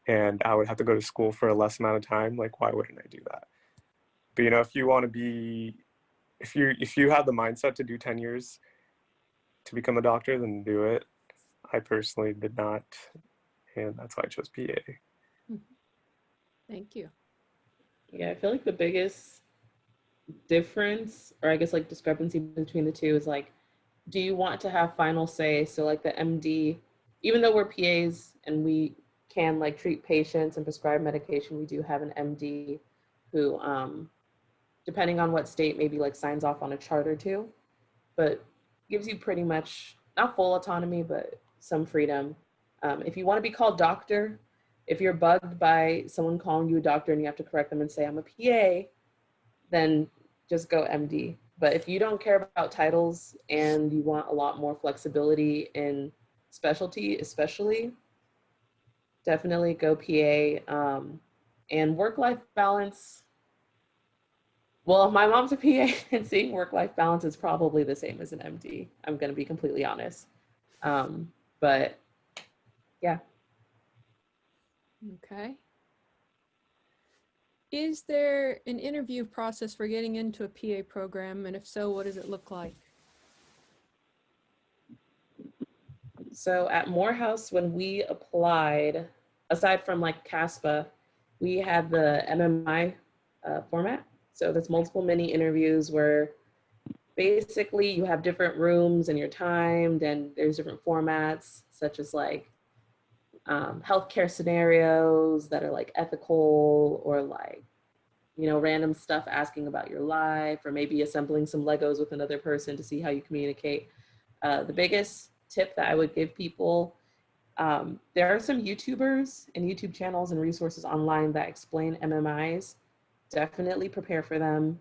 and I would have to go to school for a less amount of time. Like, why wouldn't I do that? But if you want to be, if you have the mindset to do 10 years to become a doctor, then do it. I personally did not, and that's why I chose PA. Thank you. Yeah, I feel like the biggest difference, or I guess like discrepancy between the two is like, do you want to have final say? So like the MD, even though we're PAs and we can like treat patients and prescribe medication, we do have an MD who, depending on what state, maybe like signs off on a chart or two, but gives you pretty much not full autonomy, but some freedom. If you want to be called doctor, if you're bugged by someone calling you a doctor and you have to correct them and say, I'm a PA, then just go MD. But if you don't care about titles and you want a lot more flexibility in specialty, especially, definitely go PA. And work-life balance, well, my mom's a PA and seeing work-life balance is probably the same as an MD. I'm going to be completely honest. But yeah. Okay. Is there an interview process for getting into a PA program? And if so, what does it look like? So at Morehouse, when we applied, aside from like CASPA, we had the MMI format. So there's multiple mini interviews where basically you have different rooms and you're timed, and there's different formats such as like healthcare scenarios that are like ethical, or like, random stuff asking about your life, or maybe assembling some Legos with another person to see how you communicate. The biggest tip that I would give people, there are some YouTubers and YouTube channels and resources online that explain MMIs. Definitely prepare for them.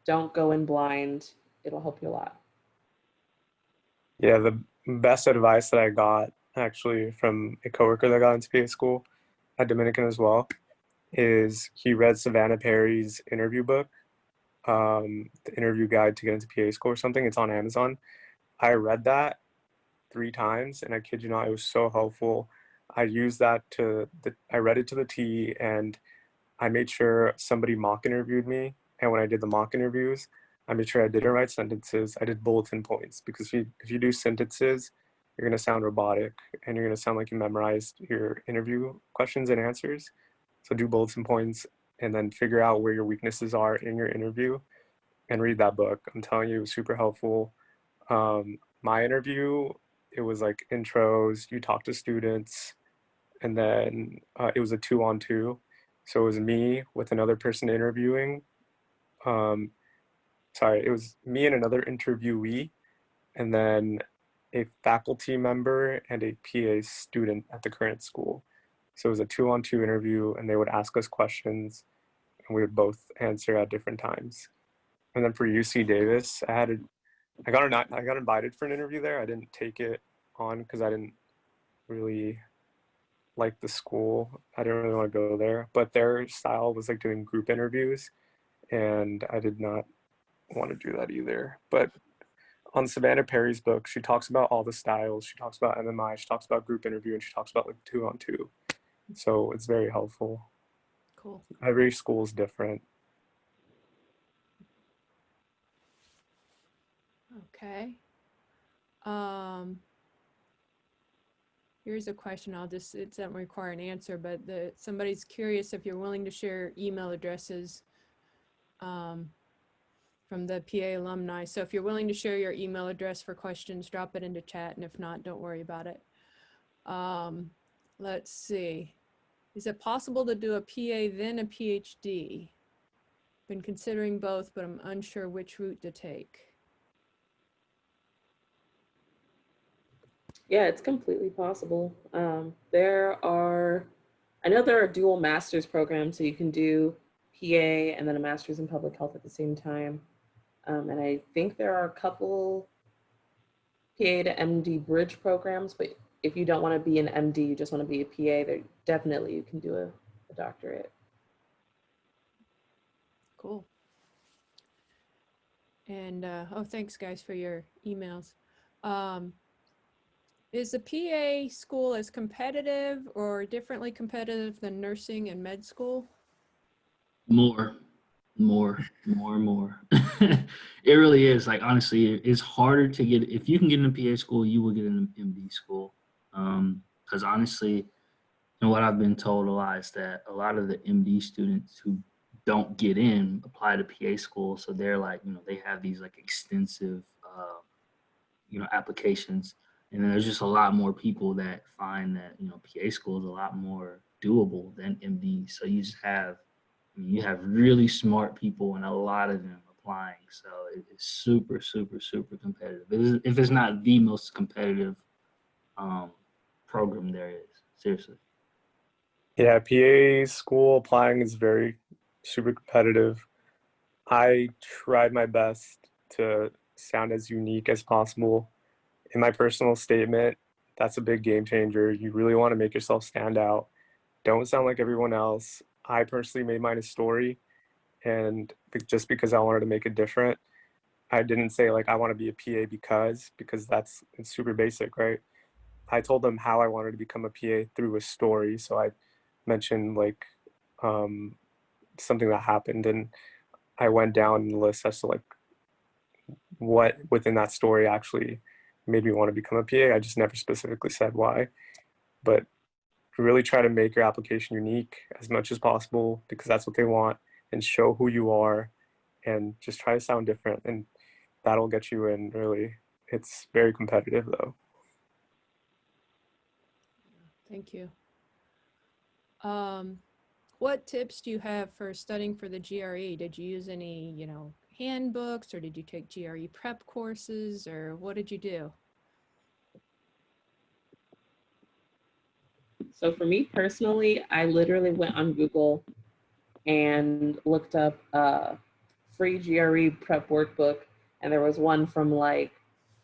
Don't go in blind. It'll help you a lot. Yeah, the best advice that I got actually from a coworker that got into PA school at Dominican as well is he read Savannah Perry's interview book, the interview guide to get into PA school or something. It's on Amazon. I read that 3 times, and I kid you not, it was so helpful. I used that I read it to the T, and I made sure somebody mock interviewed me. And when I did the mock interviews, I made sure I didn't write sentences. I did bulletin points, because if you do sentences, you're going to sound robotic and you're going to sound like you memorized your interview questions and answers. So do bulletin points and then figure out where your weaknesses are in your interview and read that book. I'm telling you, it was super helpful. My interview, it was like intros, you talk to students, and then it was a 2-on-2. So it was me with another person interviewing. It was me and another interviewee, and then a faculty member and a PA student at the current school. So it was a 2-on-2 interview, and they would ask us questions, and we would both answer at different times. And then for UC Davis, I got invited for an interview there. I didn't take it on because I didn't really like the school. I didn't really want to go there, but their style was like doing group interviews, and I did not want to do that either. But on Savannah Perry's book, she talks about all the styles. She talks about MMI, she talks about group interview, and she talks about like 2-on-2. So it's very helpful. Cool. Every school is different. Okay. Here's a question. It doesn't require an answer, but somebody's curious if you're willing to share email addresses from the PA alumni. So if you're willing to share your email address for questions, drop it into chat. And if not, don't worry about it. Let's see. Is it possible to do a PA then a PhD? Been considering both, but I'm unsure which route to take. Yeah, it's completely possible. I know there are dual master's programs, so you can do PA and then a master's in public health at the same time. And I think there are a couple PA to MD bridge programs, but if you don't want to be an MD, you just want to be a PA, there definitely you can do a doctorate. Cool. And oh, thanks guys for your emails. Is the PA school as competitive or differently competitive than nursing and med school? More, more. It really is. Like honestly, it's harder to get. If you can get in a PA school, you will get in an MD school. Because honestly, and what I've been told a lot is that a lot of the MD students who don't get in apply to PA school, so they're like, they have these like extensive, applications, and then there's just a lot more people that find that PA school is a lot more doable than MD. So you just have you have really smart people and a lot of them applying. So it's super, super, super competitive. If it's not the most competitive um, program there is, seriously. Yeah, PA school applying is very super competitive. I tried my best to sound as unique as possible. In my personal statement, that's a big game changer. You really want to make yourself stand out. Don't sound like everyone else. I personally made mine a story, and just because I wanted to make it different, I didn't say like I want to be a PA because it's super basic, right? I told them how I wanted to become a PA through a story. So I mentioned like um, something that happened, and I went down the list as to like what within that story actually made me want to become a PA. I just never specifically said why, but really try to make your application unique as much as possible because that's what they want, and show who you are, and just try to sound different, and that'll get you in. Really, it's very competitive though. Thank you. What tips do you have for studying for the GRE? Did you use any, handbooks, or did you take GRE prep courses, or what did you do? So for me personally, I literally went on Google and looked up free GRE prep workbook, and there was one from like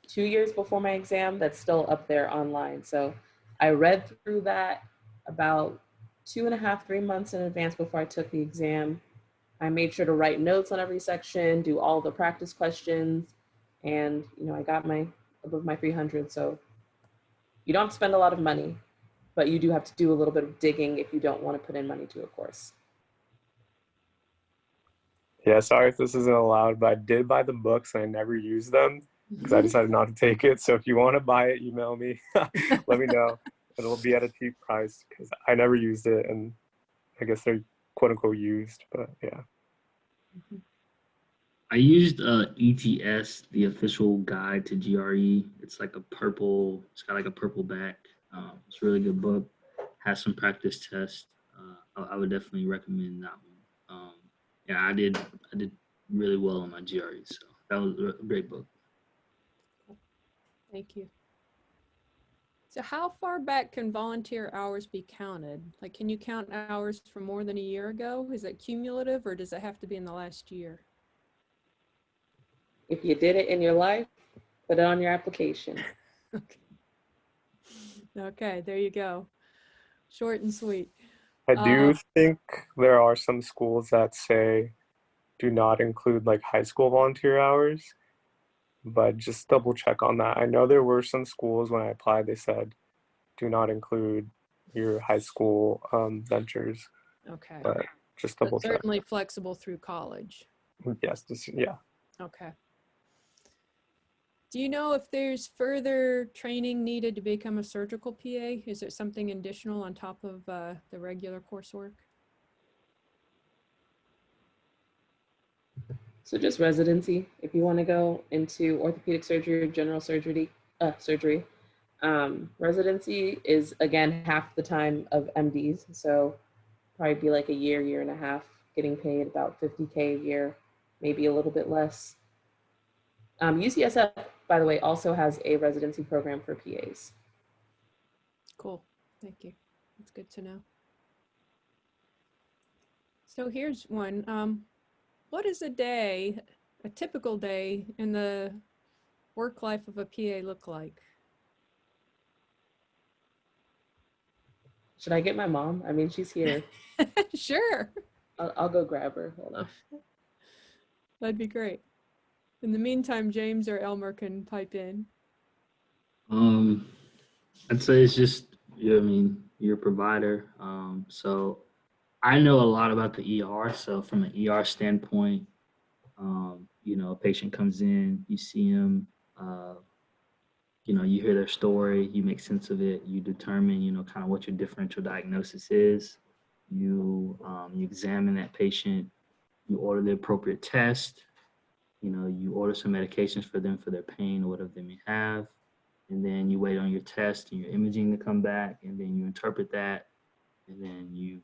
2 years before my exam that's still up there online. So I read through that about 2.5, 3 months in advance before I took the exam. I made sure to write notes on every section, do all the practice questions, and I got my above my 300. So you don't have to spend a lot of money, but you do have to do a little bit of digging if you don't want to put in money to a course. Yeah, sorry if this isn't allowed, but I did buy the books and I never used them because I decided not to take it. So if you want to buy it, email me. Let me know. It'll be at a cheap price because I never used it, and I guess they're quote unquote used, but yeah. I used ETS, the official guide to GRE. It's like it's got like a purple back. It's a really good book. Has some practice tests. I would definitely recommend that one. Yeah, I did really well on my GRE, so that was a great book. Thank you. So how far back can volunteer hours be counted? Like, can you count hours from more than a year ago? Is it cumulative, or does it have to be in the last year? If you did it in your life, put it on your application. Okay. Okay, there you go. Short and sweet. I do think there are some schools that say do not include like high school volunteer hours, but just double check on that. I know there were some schools when I applied, they said do not include your high school ventures, Okay. but just But double check. certainly flexible through college. Yes, yeah. Okay. Do you know if there's further training needed to become a surgical PA? Is there something additional on top of the regular coursework? So just residency. If you want to go into orthopedic surgery or general surgery, residency is again half the time of MDs. So probably be like a year and a half, getting paid about 50K a year, maybe a little bit less. UCSF, by the way, also has a residency program for PAs. Cool. Thank you. That's good to know. So here's one. What is a typical day in the work life of a PA look like? Should I get my mom? I mean, she's here. Sure. I'll go grab her. Hold on. That'd be great. In the meantime, James or Elmer can pipe in. I'd say it's just, I mean, you're a provider. So I know a lot about the ER. So from an ER standpoint, a patient comes in, you see them, uh, you hear their story, you make sense of it, you determine, kind of what your differential diagnosis is. You examine that patient, you order the appropriate test, you order some medications for them for their pain or whatever they may have. And then you wait on your test and your imaging to come back, and then you interpret that. And then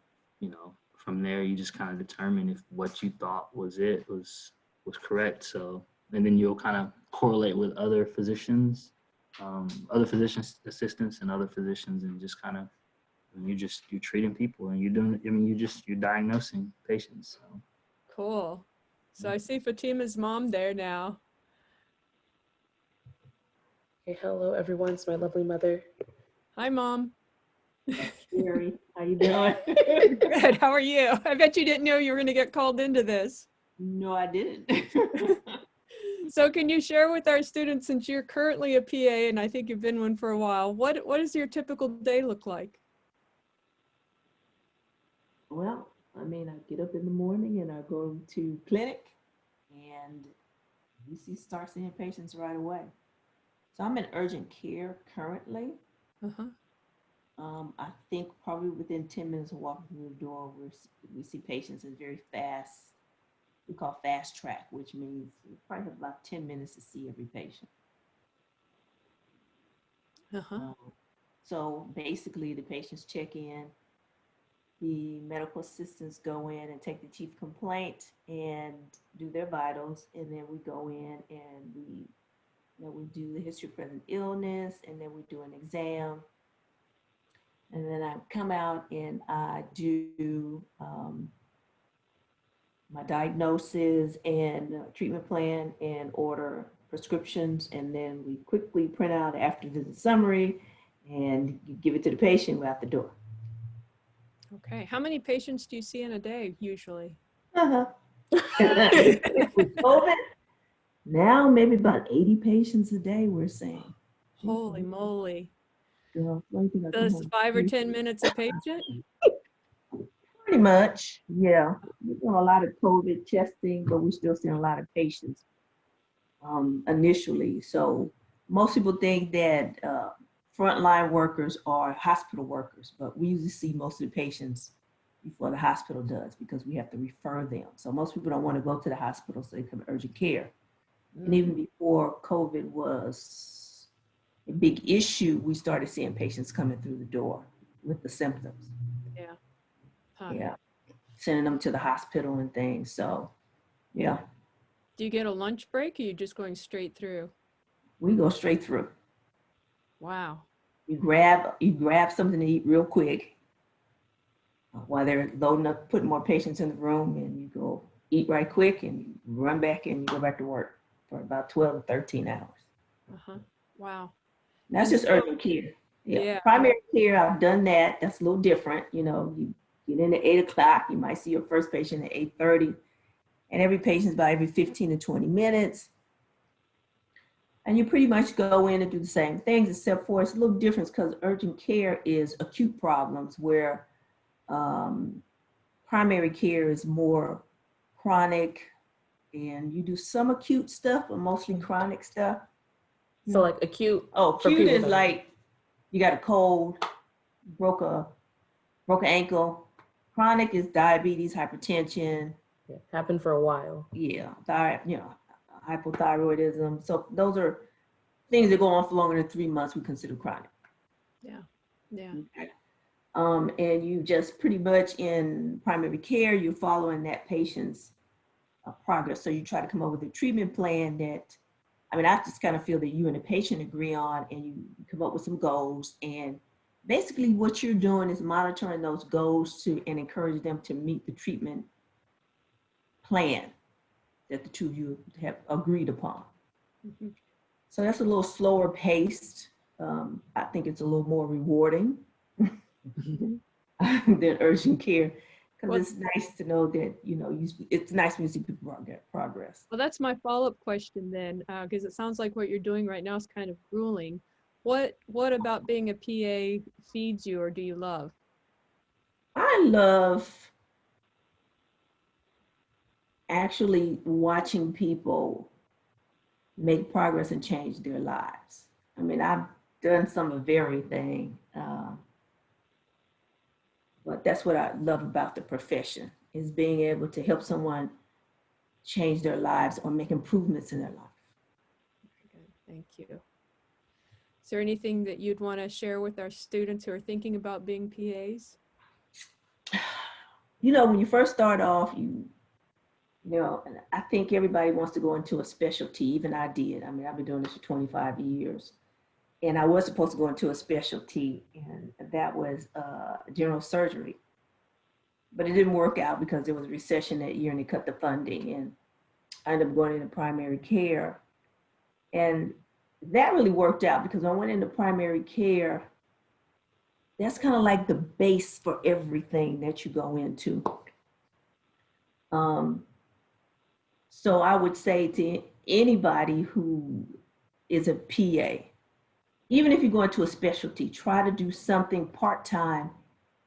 from there, you just kind of determine if what you thought was was correct. So, and then you'll kind of correlate with other physician assistants and other physicians, and just kind of, you're treating people and you're doing, you're diagnosing patients. So. Cool. So I see Fatima's mom there now. Hey, hello, everyone. It's my lovely mother. Hi, Mom. Mary, how you doing? Good. How are you? I bet you didn't know you were going to get called into this. No, I didn't. So can you share with our students, since you're currently a PA and I think you've been one for a while, what does your typical day look like? Well, I mean, I get up in the morning and I go to clinic and we start seeing patients right away. So I'm in urgent care currently. Uh-huh. I think probably within 10 minutes of walking through the door, we see patients in very fast, we call fast track, which means we probably have about 10 minutes to see every patient. Uh-huh. So basically the patients check in, the medical assistants go in and take the chief complaint and do their vitals, and then we go in and we do the history of present illness, and then we do an exam. And then I come out and I do my diagnosis and treatment plan and order prescriptions. And then we quickly print out after visit summary and give it to the patient. We're out the door. Okay. How many patients do you see in a day usually? With COVID, now maybe about 80 patients a day we're seeing. Holy moly. Girl, why do you think I come Does home? 5 or 10 minutes a patient? Pretty much, yeah. We're doing a lot of COVID testing, but we're still seeing a lot of patients initially. So most people think that frontline workers are hospital workers, but we usually see most of the patients before the hospital does because we have to refer them. So most people don't want to go to the hospital, so they come to urgent care. And even before COVID was a big issue, we started seeing patients coming through the door with the symptoms. Yeah. Huh. Yeah, sending them to the hospital and things. So, yeah, Do you get a lunch break or are you just going straight through? we go straight through. Wow. You grab something to eat real quick while they're loading up, putting more patients in the room, and you go eat right quick and you run back and you go back to work for about 12 to 13 hours. Uh-huh. Wow. That's And just so- urgent care. Yeah. Primary care, I've done that. That's a little different. You get in at 8 o'clock, you might see your first patient at 8:30, and every patient's about every 15 to 20 minutes. And you pretty much go in and do the same things, except for it's a little different because urgent care is acute problems where primary care is more chronic, and you do some acute stuff, but mostly chronic stuff. So like acute. Oh, For acute people is that- like you got a cold, broke an ankle. Chronic is diabetes, hypertension, Yeah, happened for a while. hypothyroidism. So those are things that go on for longer than 3 months. We consider chronic. Yeah. Okay. And you just pretty much in primary care, you're following that patient's progress. So you try to come up with a treatment plan that, I mean, I just kind of feel that you and the patient agree on, and you come up with some goals. And basically what you're doing is monitoring those goals and encourage them to meet the treatment plan that the two of you have agreed upon. Mhm. So that's a little slower paced. I think it's a little more rewarding than urgent care, because Well- it's nice to know that, it's nice when you see people get progress. Well, that's my follow-up question then, because it sounds like what you're doing right now is kind of grueling. What about being a PA feeds you or do you love? I love actually watching people make progress and change their lives. I mean, I've done some of everything, but that's what I love about the profession is being able to help someone change their lives or make improvements in their life. Very good. Thank you. Is there anything that you'd want to share with our students who are thinking about being PAs? You know, when you first start off, and I think everybody wants to go into a specialty. Even I did. I mean, I've been doing this for 25 years. And I was supposed to go into a specialty, and that was general surgery. But it didn't work out because there was a recession that year and they cut the funding. And I ended up going into primary care. And that really worked out because when I went into primary care, that's kind of like the base for everything that you go into. So I would say to anybody who is a PA, even if you go into a specialty, try to do something part-time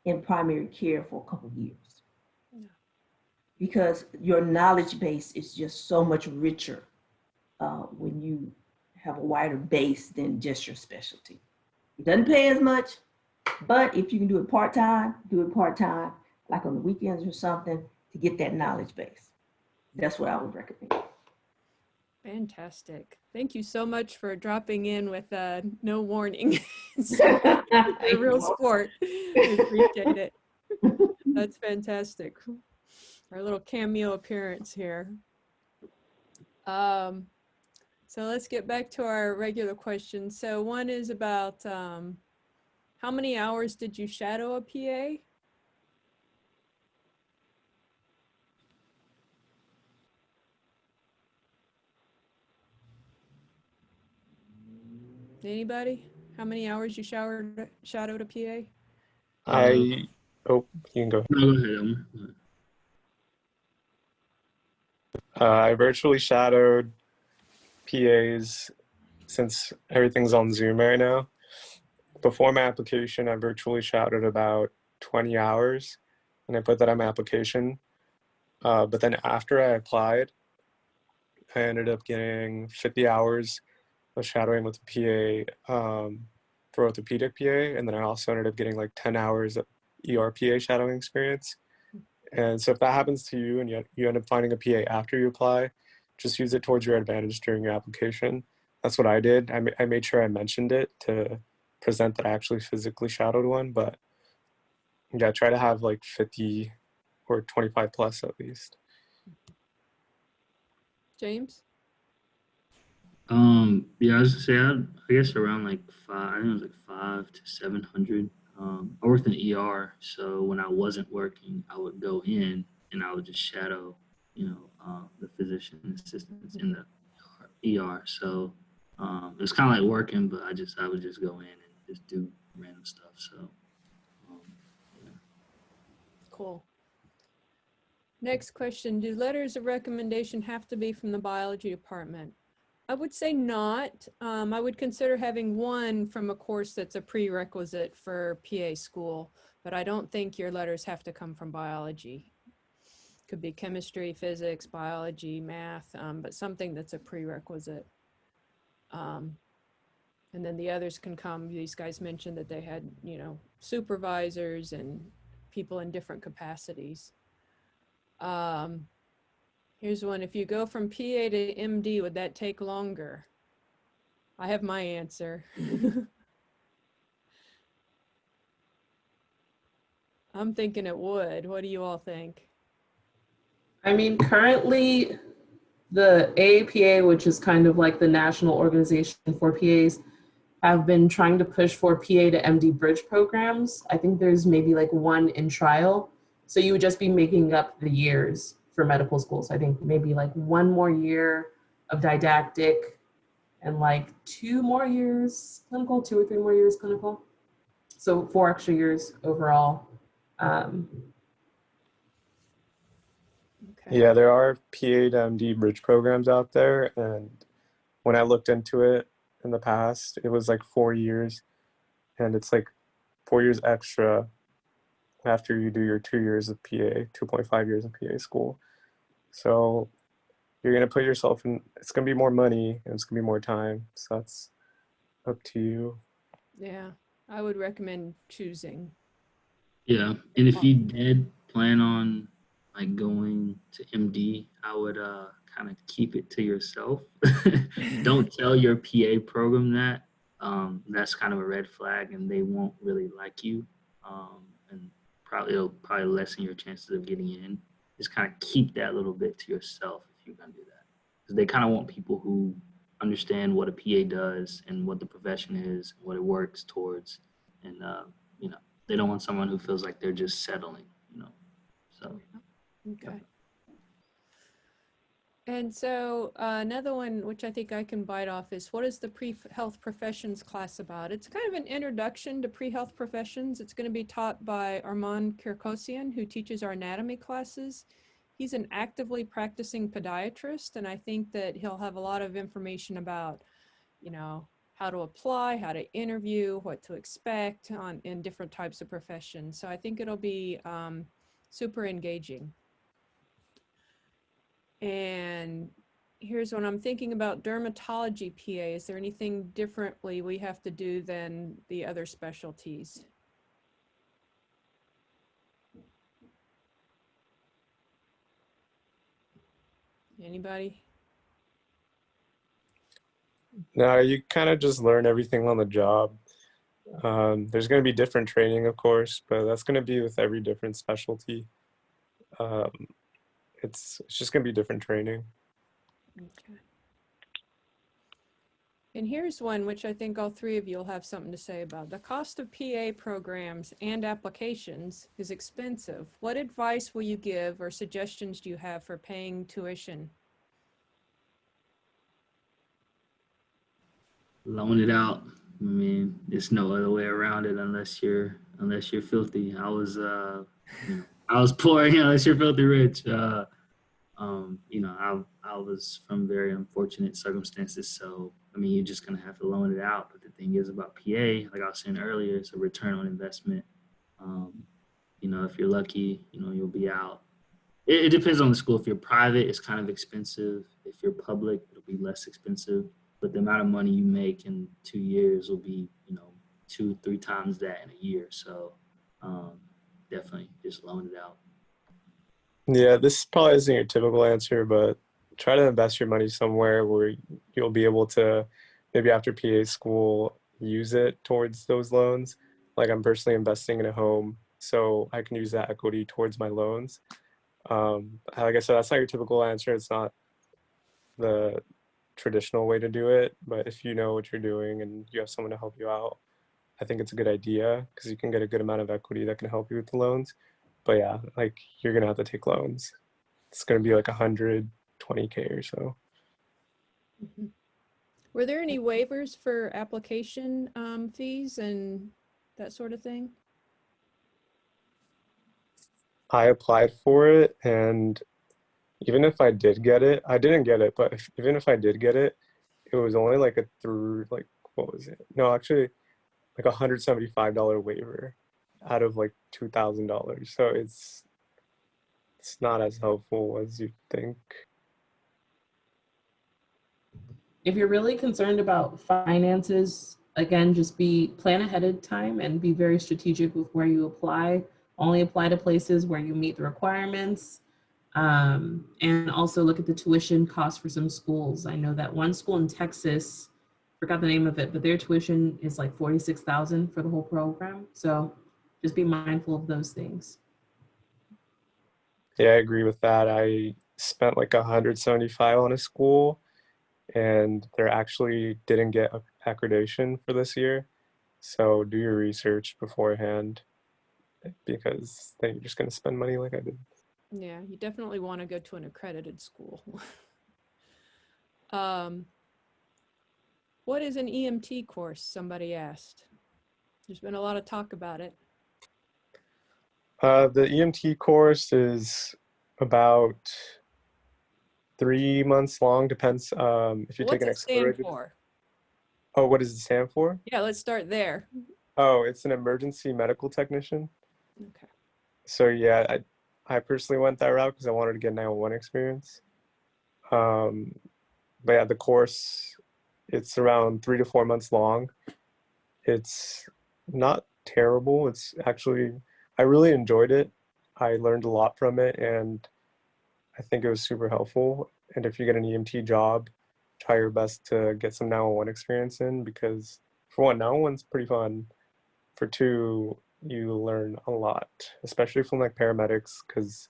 in primary care for a couple of years. Yeah. Because your knowledge base is just so much richer when you have a wider base than just your specialty. It doesn't pay as much, but if you can do it part-time, like on the weekends or something, to get that knowledge base. That's what I would recommend. Fantastic. Thank you so much for dropping in with no warning. A real sport. We appreciate it. That's fantastic. Our little cameo appearance here. So let's get back to our regular questions. So one is about how many hours did you shadow a PA? Anybody? How many hours you shadowed a PA? Oh, you can go. No, go ahead, Elmer. I virtually shadowed PAs since everything's on Zoom right now. Before my application, I virtually shadowed about 20 hours, and I put that on my application. But then after I applied, I ended up getting 50 hours of shadowing with a PA for orthopedic PA, and then I also ended up getting like 10 hours of ERPA shadowing experience. And so if that happens to you and you end up finding a PA after you apply, just use it towards your advantage during your application. That's what I did. I made sure I mentioned it to present that I actually physically shadowed one, but yeah, try to have like 50 or 25 plus at least. James? Yeah, I was gonna say, I guess around like five, I think it was like 500 to 700. I worked in ER, so when I wasn't working, I would go in and I would just shadow, the physician assistants in the ER. So it was kind of like working, but I would just go in and just do random stuff. So yeah. Cool. Next question, do letters of recommendation have to be from the biology department? I would say not. I would consider having one from a course that's a prerequisite for PA school, but I don't think your letters have to come from biology. Could be chemistry, physics, biology, math, but something that's a prerequisite. And then the others can come. These guys mentioned that they had, supervisors and people in different capacities. Here's one. If you go from PA to MD, would that take longer? I have my answer. I'm thinking it would. What do you all think? I mean, currently the AAPA, which is kind of like the national organization for PAs, have been trying to push for PA to MD bridge programs. I think there's maybe like one in trial. So you would just be making up the years for medical schools. I think maybe like 1 more year of didactic and like 2 more years clinical, 2 or 3 more years clinical. So 4 extra years overall. Okay. Yeah, there are PA to MD bridge programs out there, and when I looked into it, in the past. It was like 4 years, and it's like 4 years extra after you do your 2 years of PA, 2.5 years of PA school. So you're gonna put yourself in, it's gonna be more money and it's gonna be more time. So that's up to you. Yeah, I would recommend choosing. Yeah, and if you did plan on like going to MD, I would kind of keep it to yourself. Don't tell your PA program that. That's kind of a red flag, and they won't really like you. And it'll probably lessen your chances of getting in. Just kind of keep that little bit to yourself if you're gonna do that, because they kind of want people who understand what a PA does and what the profession is, what it works towards, and you know, they don't want someone who feels like they're just settling, you know. So Okay. And so another one, which I think I can bite off, is what is the pre-health professions class about? It's kind of an introduction to pre-health professions. It's going to be taught by Armand Kirkosian, who teaches our anatomy classes. He's an actively practicing podiatrist, and I think that he'll have a lot of information about, you know, how to apply, how to interview, what to expect in different types of professions. So I think it'll be super engaging. And here's what I'm thinking about dermatology PA. Is there anything differently we have to do than the other specialties? Anybody? Now you kind of just learn everything on the job. There's going to be different training, of course, but that's going to be with every different specialty. It's just going to be different training. Okay. And here's one which I think all three of you will have something to say about. The cost of PA programs and applications is expensive. What advice will you give or suggestions do you have for paying tuition? loan it out. I mean, there's no other way around it unless you're filthy. I was poor, unless you're filthy rich. I was from very unfortunate circumstances. So, I mean, you're just going to have to loan it out. But the thing is about PA, like I was saying earlier, it's a return on investment. If you're lucky, you'll be out. It depends on the school. If you're private, it's kind of expensive. If you're public, it'll be less expensive. But the amount of money you make in 2 years will be, 2-3 times that in a year. So definitely just loan it out. Yeah, this probably isn't your typical answer, but try to invest your money somewhere where you'll be able to, maybe after PA school, use it towards those loans. Like I'm personally investing in a home, so I can use that equity towards my loans. Like I said, that's not your typical answer. It's not the traditional way to do it, but if you know what you're doing and you have someone to help you out, I think it's a good idea because you can get a good amount of equity that can help you with the loans. But yeah, like you're gonna have to take loans. It's gonna be like 120K or so. Mm-hmm. Were there any waivers for application fees and that sort of thing? I applied for it, and even if I did get it, I didn't get it, but even if I did get it, it was only like what was it? No, actually, like $175 waiver out of like $2,000. So it's not as helpful as you think. If you're really concerned about finances, again, just plan ahead of time and be very strategic with where you apply. Only apply to places where you meet the requirements. And also look at the tuition costs for some schools. I know that one school in Texas, forgot the name of it, but their tuition is like $46,000 for the whole program. So just be mindful of those things. Yeah, I agree with that. I spent like 175 on a school, and they actually didn't get accreditation for this year. So do your research beforehand, because then you're just going to spend money like I did. Yeah, you definitely want to go to an accredited school. What is an EMT course? Somebody asked. There's been a lot of talk about it. The EMT course is about 3 months long. Depends if you take an accelerated. What's it stand for? Oh, what does it stand for? Yeah, let's start there. Oh, it's an emergency medical technician. Okay. So yeah, I personally went that route because I wanted to get 911 experience. Um, but yeah, the course, it's around 3 to 4 months long. It's not terrible. It's actually, I really enjoyed it. I learned a lot from it, and I think it was super helpful. And if you get an EMT job, try your best to get some 911 experience in because, for one, 911's pretty fun. For two, you learn a lot, especially from like paramedics, because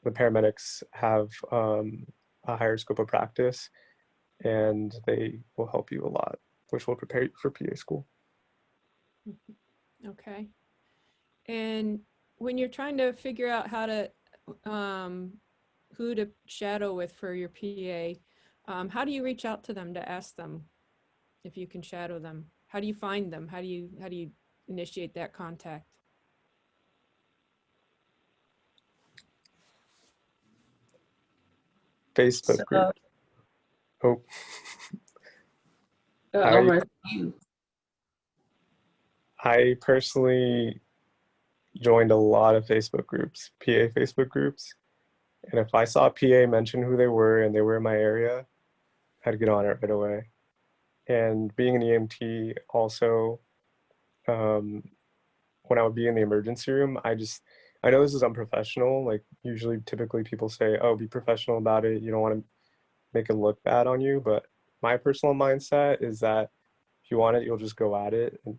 the paramedics have a higher scope of practice and they will help you a lot, which will prepare you for PA school. Okay. And when you're trying to figure out how to, who to shadow with for your PA, how do you reach out to them to ask them if you can shadow them? How do you find them? How do you initiate that contact? Facebook So, group. Oh, I Elmer, you. I personally joined a lot of Facebook groups, PA Facebook groups. And if I saw a PA mention who they were and they were in my area, I'd get on it right away. And being an EMT also, um, when I would be in the emergency room, I know this is unprofessional. Like usually, typically people say, oh, be professional about it. You don't want to make it look bad on you. But my personal mindset is that if you want it, you'll just go at it. And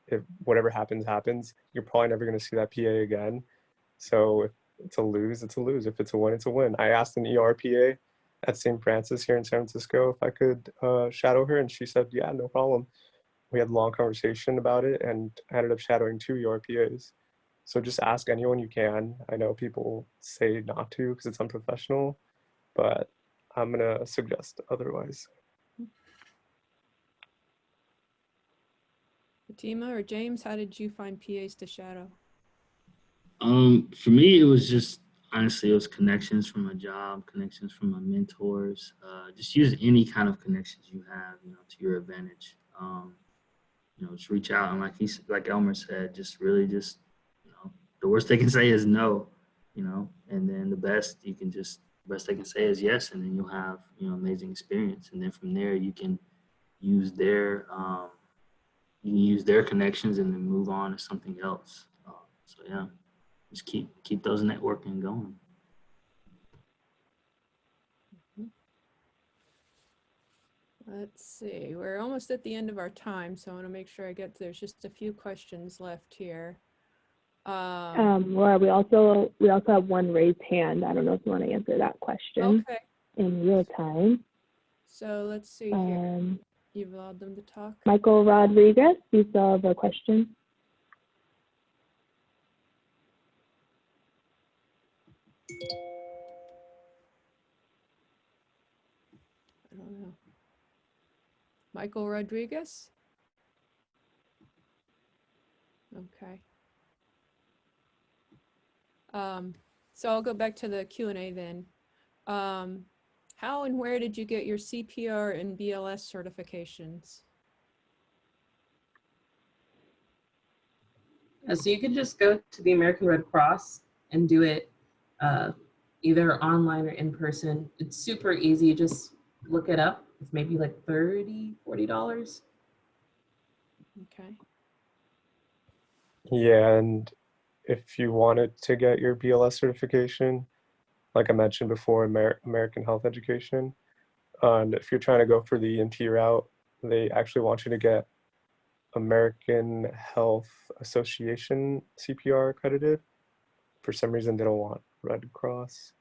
if whatever happens, happens. You're probably never going to see that PA again. So if it's a lose, it's a lose. If it's a win, it's a win. I asked an ERPA at St. Francis here in San Francisco if I could shadow her, and she said, yeah, no problem. We had a long conversation about it, and I ended up shadowing 2 ERPAs. So just ask anyone you can. I know people say not to because it's unprofessional, but I'm gonna suggest otherwise. Fatima or James, how did you find PAs to shadow? For me, it was just honestly, it was connections from my job, connections from my mentors. Just use any kind of connections you have, to your advantage. Just reach out and like Elmer said, just really just, the worst they can say is no, and then best they can say is yes, and then you'll have, amazing experience. And then from there, use their, you can use their connections and then move on to something else. So yeah. Just keep those networking going. Let's see, we're almost at the end of our time, so I want to make sure there's just a few questions left here. Laura, we also have one raised hand. I don't know if you want to answer that question Okay, in real time. so let's see here. You've allowed them to talk. Michael Rodriguez, you still have a question? I don't know. Michael Rodriguez? Okay. So I'll go back to the Q&A then. How and where did you get your CPR and BLS certifications? So you can just go to the American Red Cross and do it either online or in person. It's super easy. You just look it up. It's maybe like $30, $40. Okay. Yeah, and if you wanted to get your BLS certification, like I mentioned before, American Health Education, and if you're trying to go for the EMT route, they actually want you to get American Health Association CPR accredited. For some reason, they don't want Red Cross,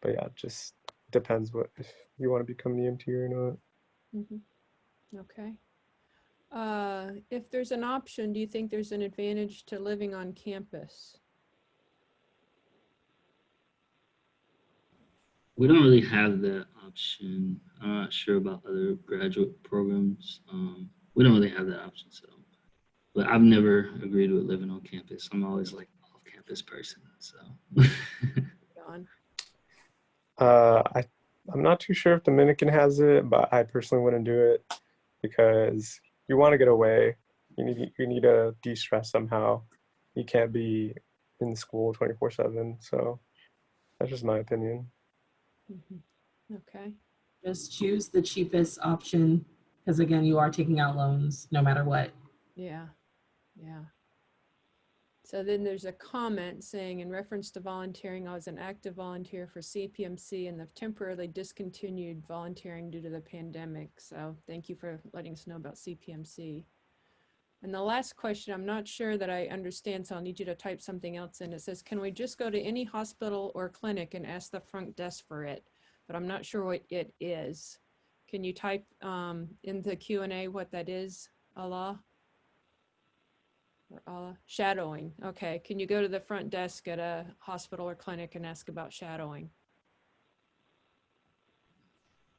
but yeah, it just depends if you want to become an EMT or not. Mm-hmm. Okay. If there's an option, do you think there's an advantage to living on campus? We don't really have that option. I'm not sure about other graduate programs. We don't really have that option. So, but I've never agreed with living on campus. I'm always like off-campus person. So. John? I'm not too sure if Dominican has it, but I personally wouldn't do it. because you want to get away. You need to de-stress somehow. You can't be in school 24/7. So that's just my opinion. Okay. Just choose the cheapest option because again, you are taking out loans no matter what. Yeah. Yeah. So then there's a comment saying, in reference to volunteering, I was an active volunteer for CPMC and have temporarily discontinued volunteering due to the pandemic. So thank you for letting us know about CPMC. And the last question, I'm not sure that I understand, so I'll need you to type something else in. It says, can we just go to any hospital or clinic and ask the front desk for it? But I'm not sure what it is. Can you type in the Q&A what that is, Allah? Or Allah? Shadowing. Okay. Can you go to the front desk at a hospital or clinic and ask about shadowing?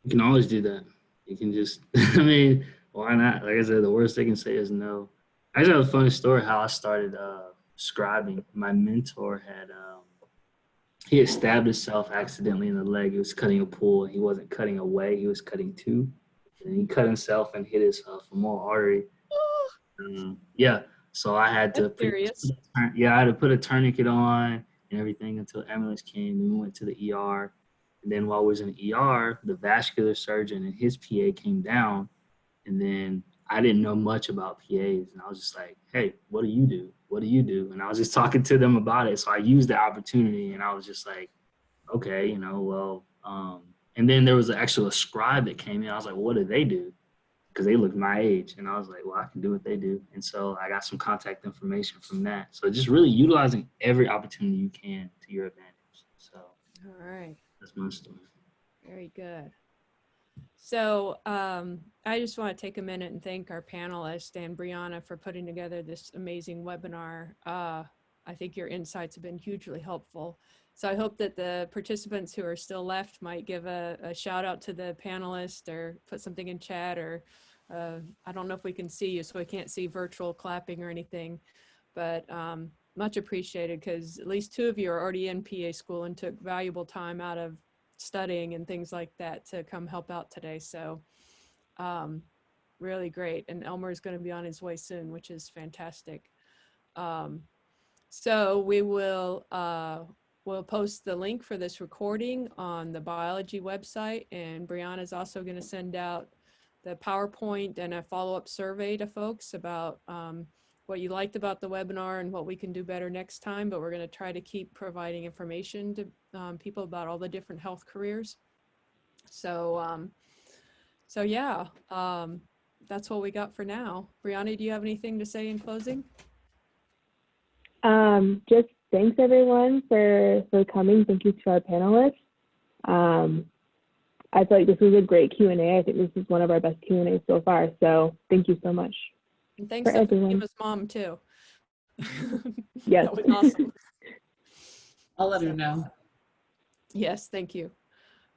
You can always do that. You can just, I mean, why not? Like I said, the worst they can say is no. I just have a funny story how I started scribing. My mentor had, he had stabbed himself accidentally in the leg. He was cutting a pull. He wasn't cutting away, he was cutting to. And he cut himself and hit his femoral artery. Yeah, so I had to That's serious. I had to put a tourniquet on and everything until ambulance came. And we went to the ER. And then while we was in the ER, the vascular surgeon and his PA came down. And then I didn't know much about PAs. And I was just like, hey, what do you do? What do you do? And I was just talking to them about it. So I used the opportunity and I was just like, okay, you know, well, and then there was actually a scribe that came in. I was like, well, what do they do? Because they looked my age. And I was like, well, I can do what they do. And so I got some contact information from that. So just really utilizing every opportunity you can to your advantage. So All right. that's my story. Very good. So I just want to take a minute and thank our panelists and Brianna for putting together this amazing webinar. I think your insights have been hugely helpful. So I hope that the participants who are still left might give a shout out to the panelists or put something in chat, or I don't know if we can see you, so I can't see virtual clapping or anything, but much appreciated, because at least 2 of you are already in PA school and took valuable time out of studying and things like that to come help out today. So really great. And Elmer is going to be on his way soon, which is fantastic. So we will we'll post the link for this recording on the biology website, and Brianna is also going to send out the PowerPoint and a follow-up survey to folks about what you liked about the webinar and what we can do better next time. But we're going to try to keep providing information to people about all the different health careers. So, so yeah, that's what we got for now. Brianna, do you have anything to say in closing? Just thanks everyone for coming. Thank you to our panelists. I feel like this was a great Q&A. I think this is one of our best Q&As so far. So thank you so much. And thanks to Fatima's mom too. Yes. That was awesome. I'll let her know. Yes, thank you.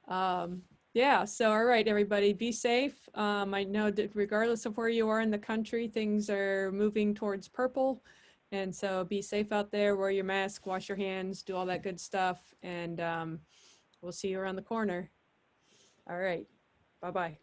Yeah, so all right, everybody, be safe. I know that regardless of where you are in the country, things are moving towards purple. And so be safe out there, wear your mask, wash your hands, do all that good stuff. And we'll see you around the corner. All right, bye-bye.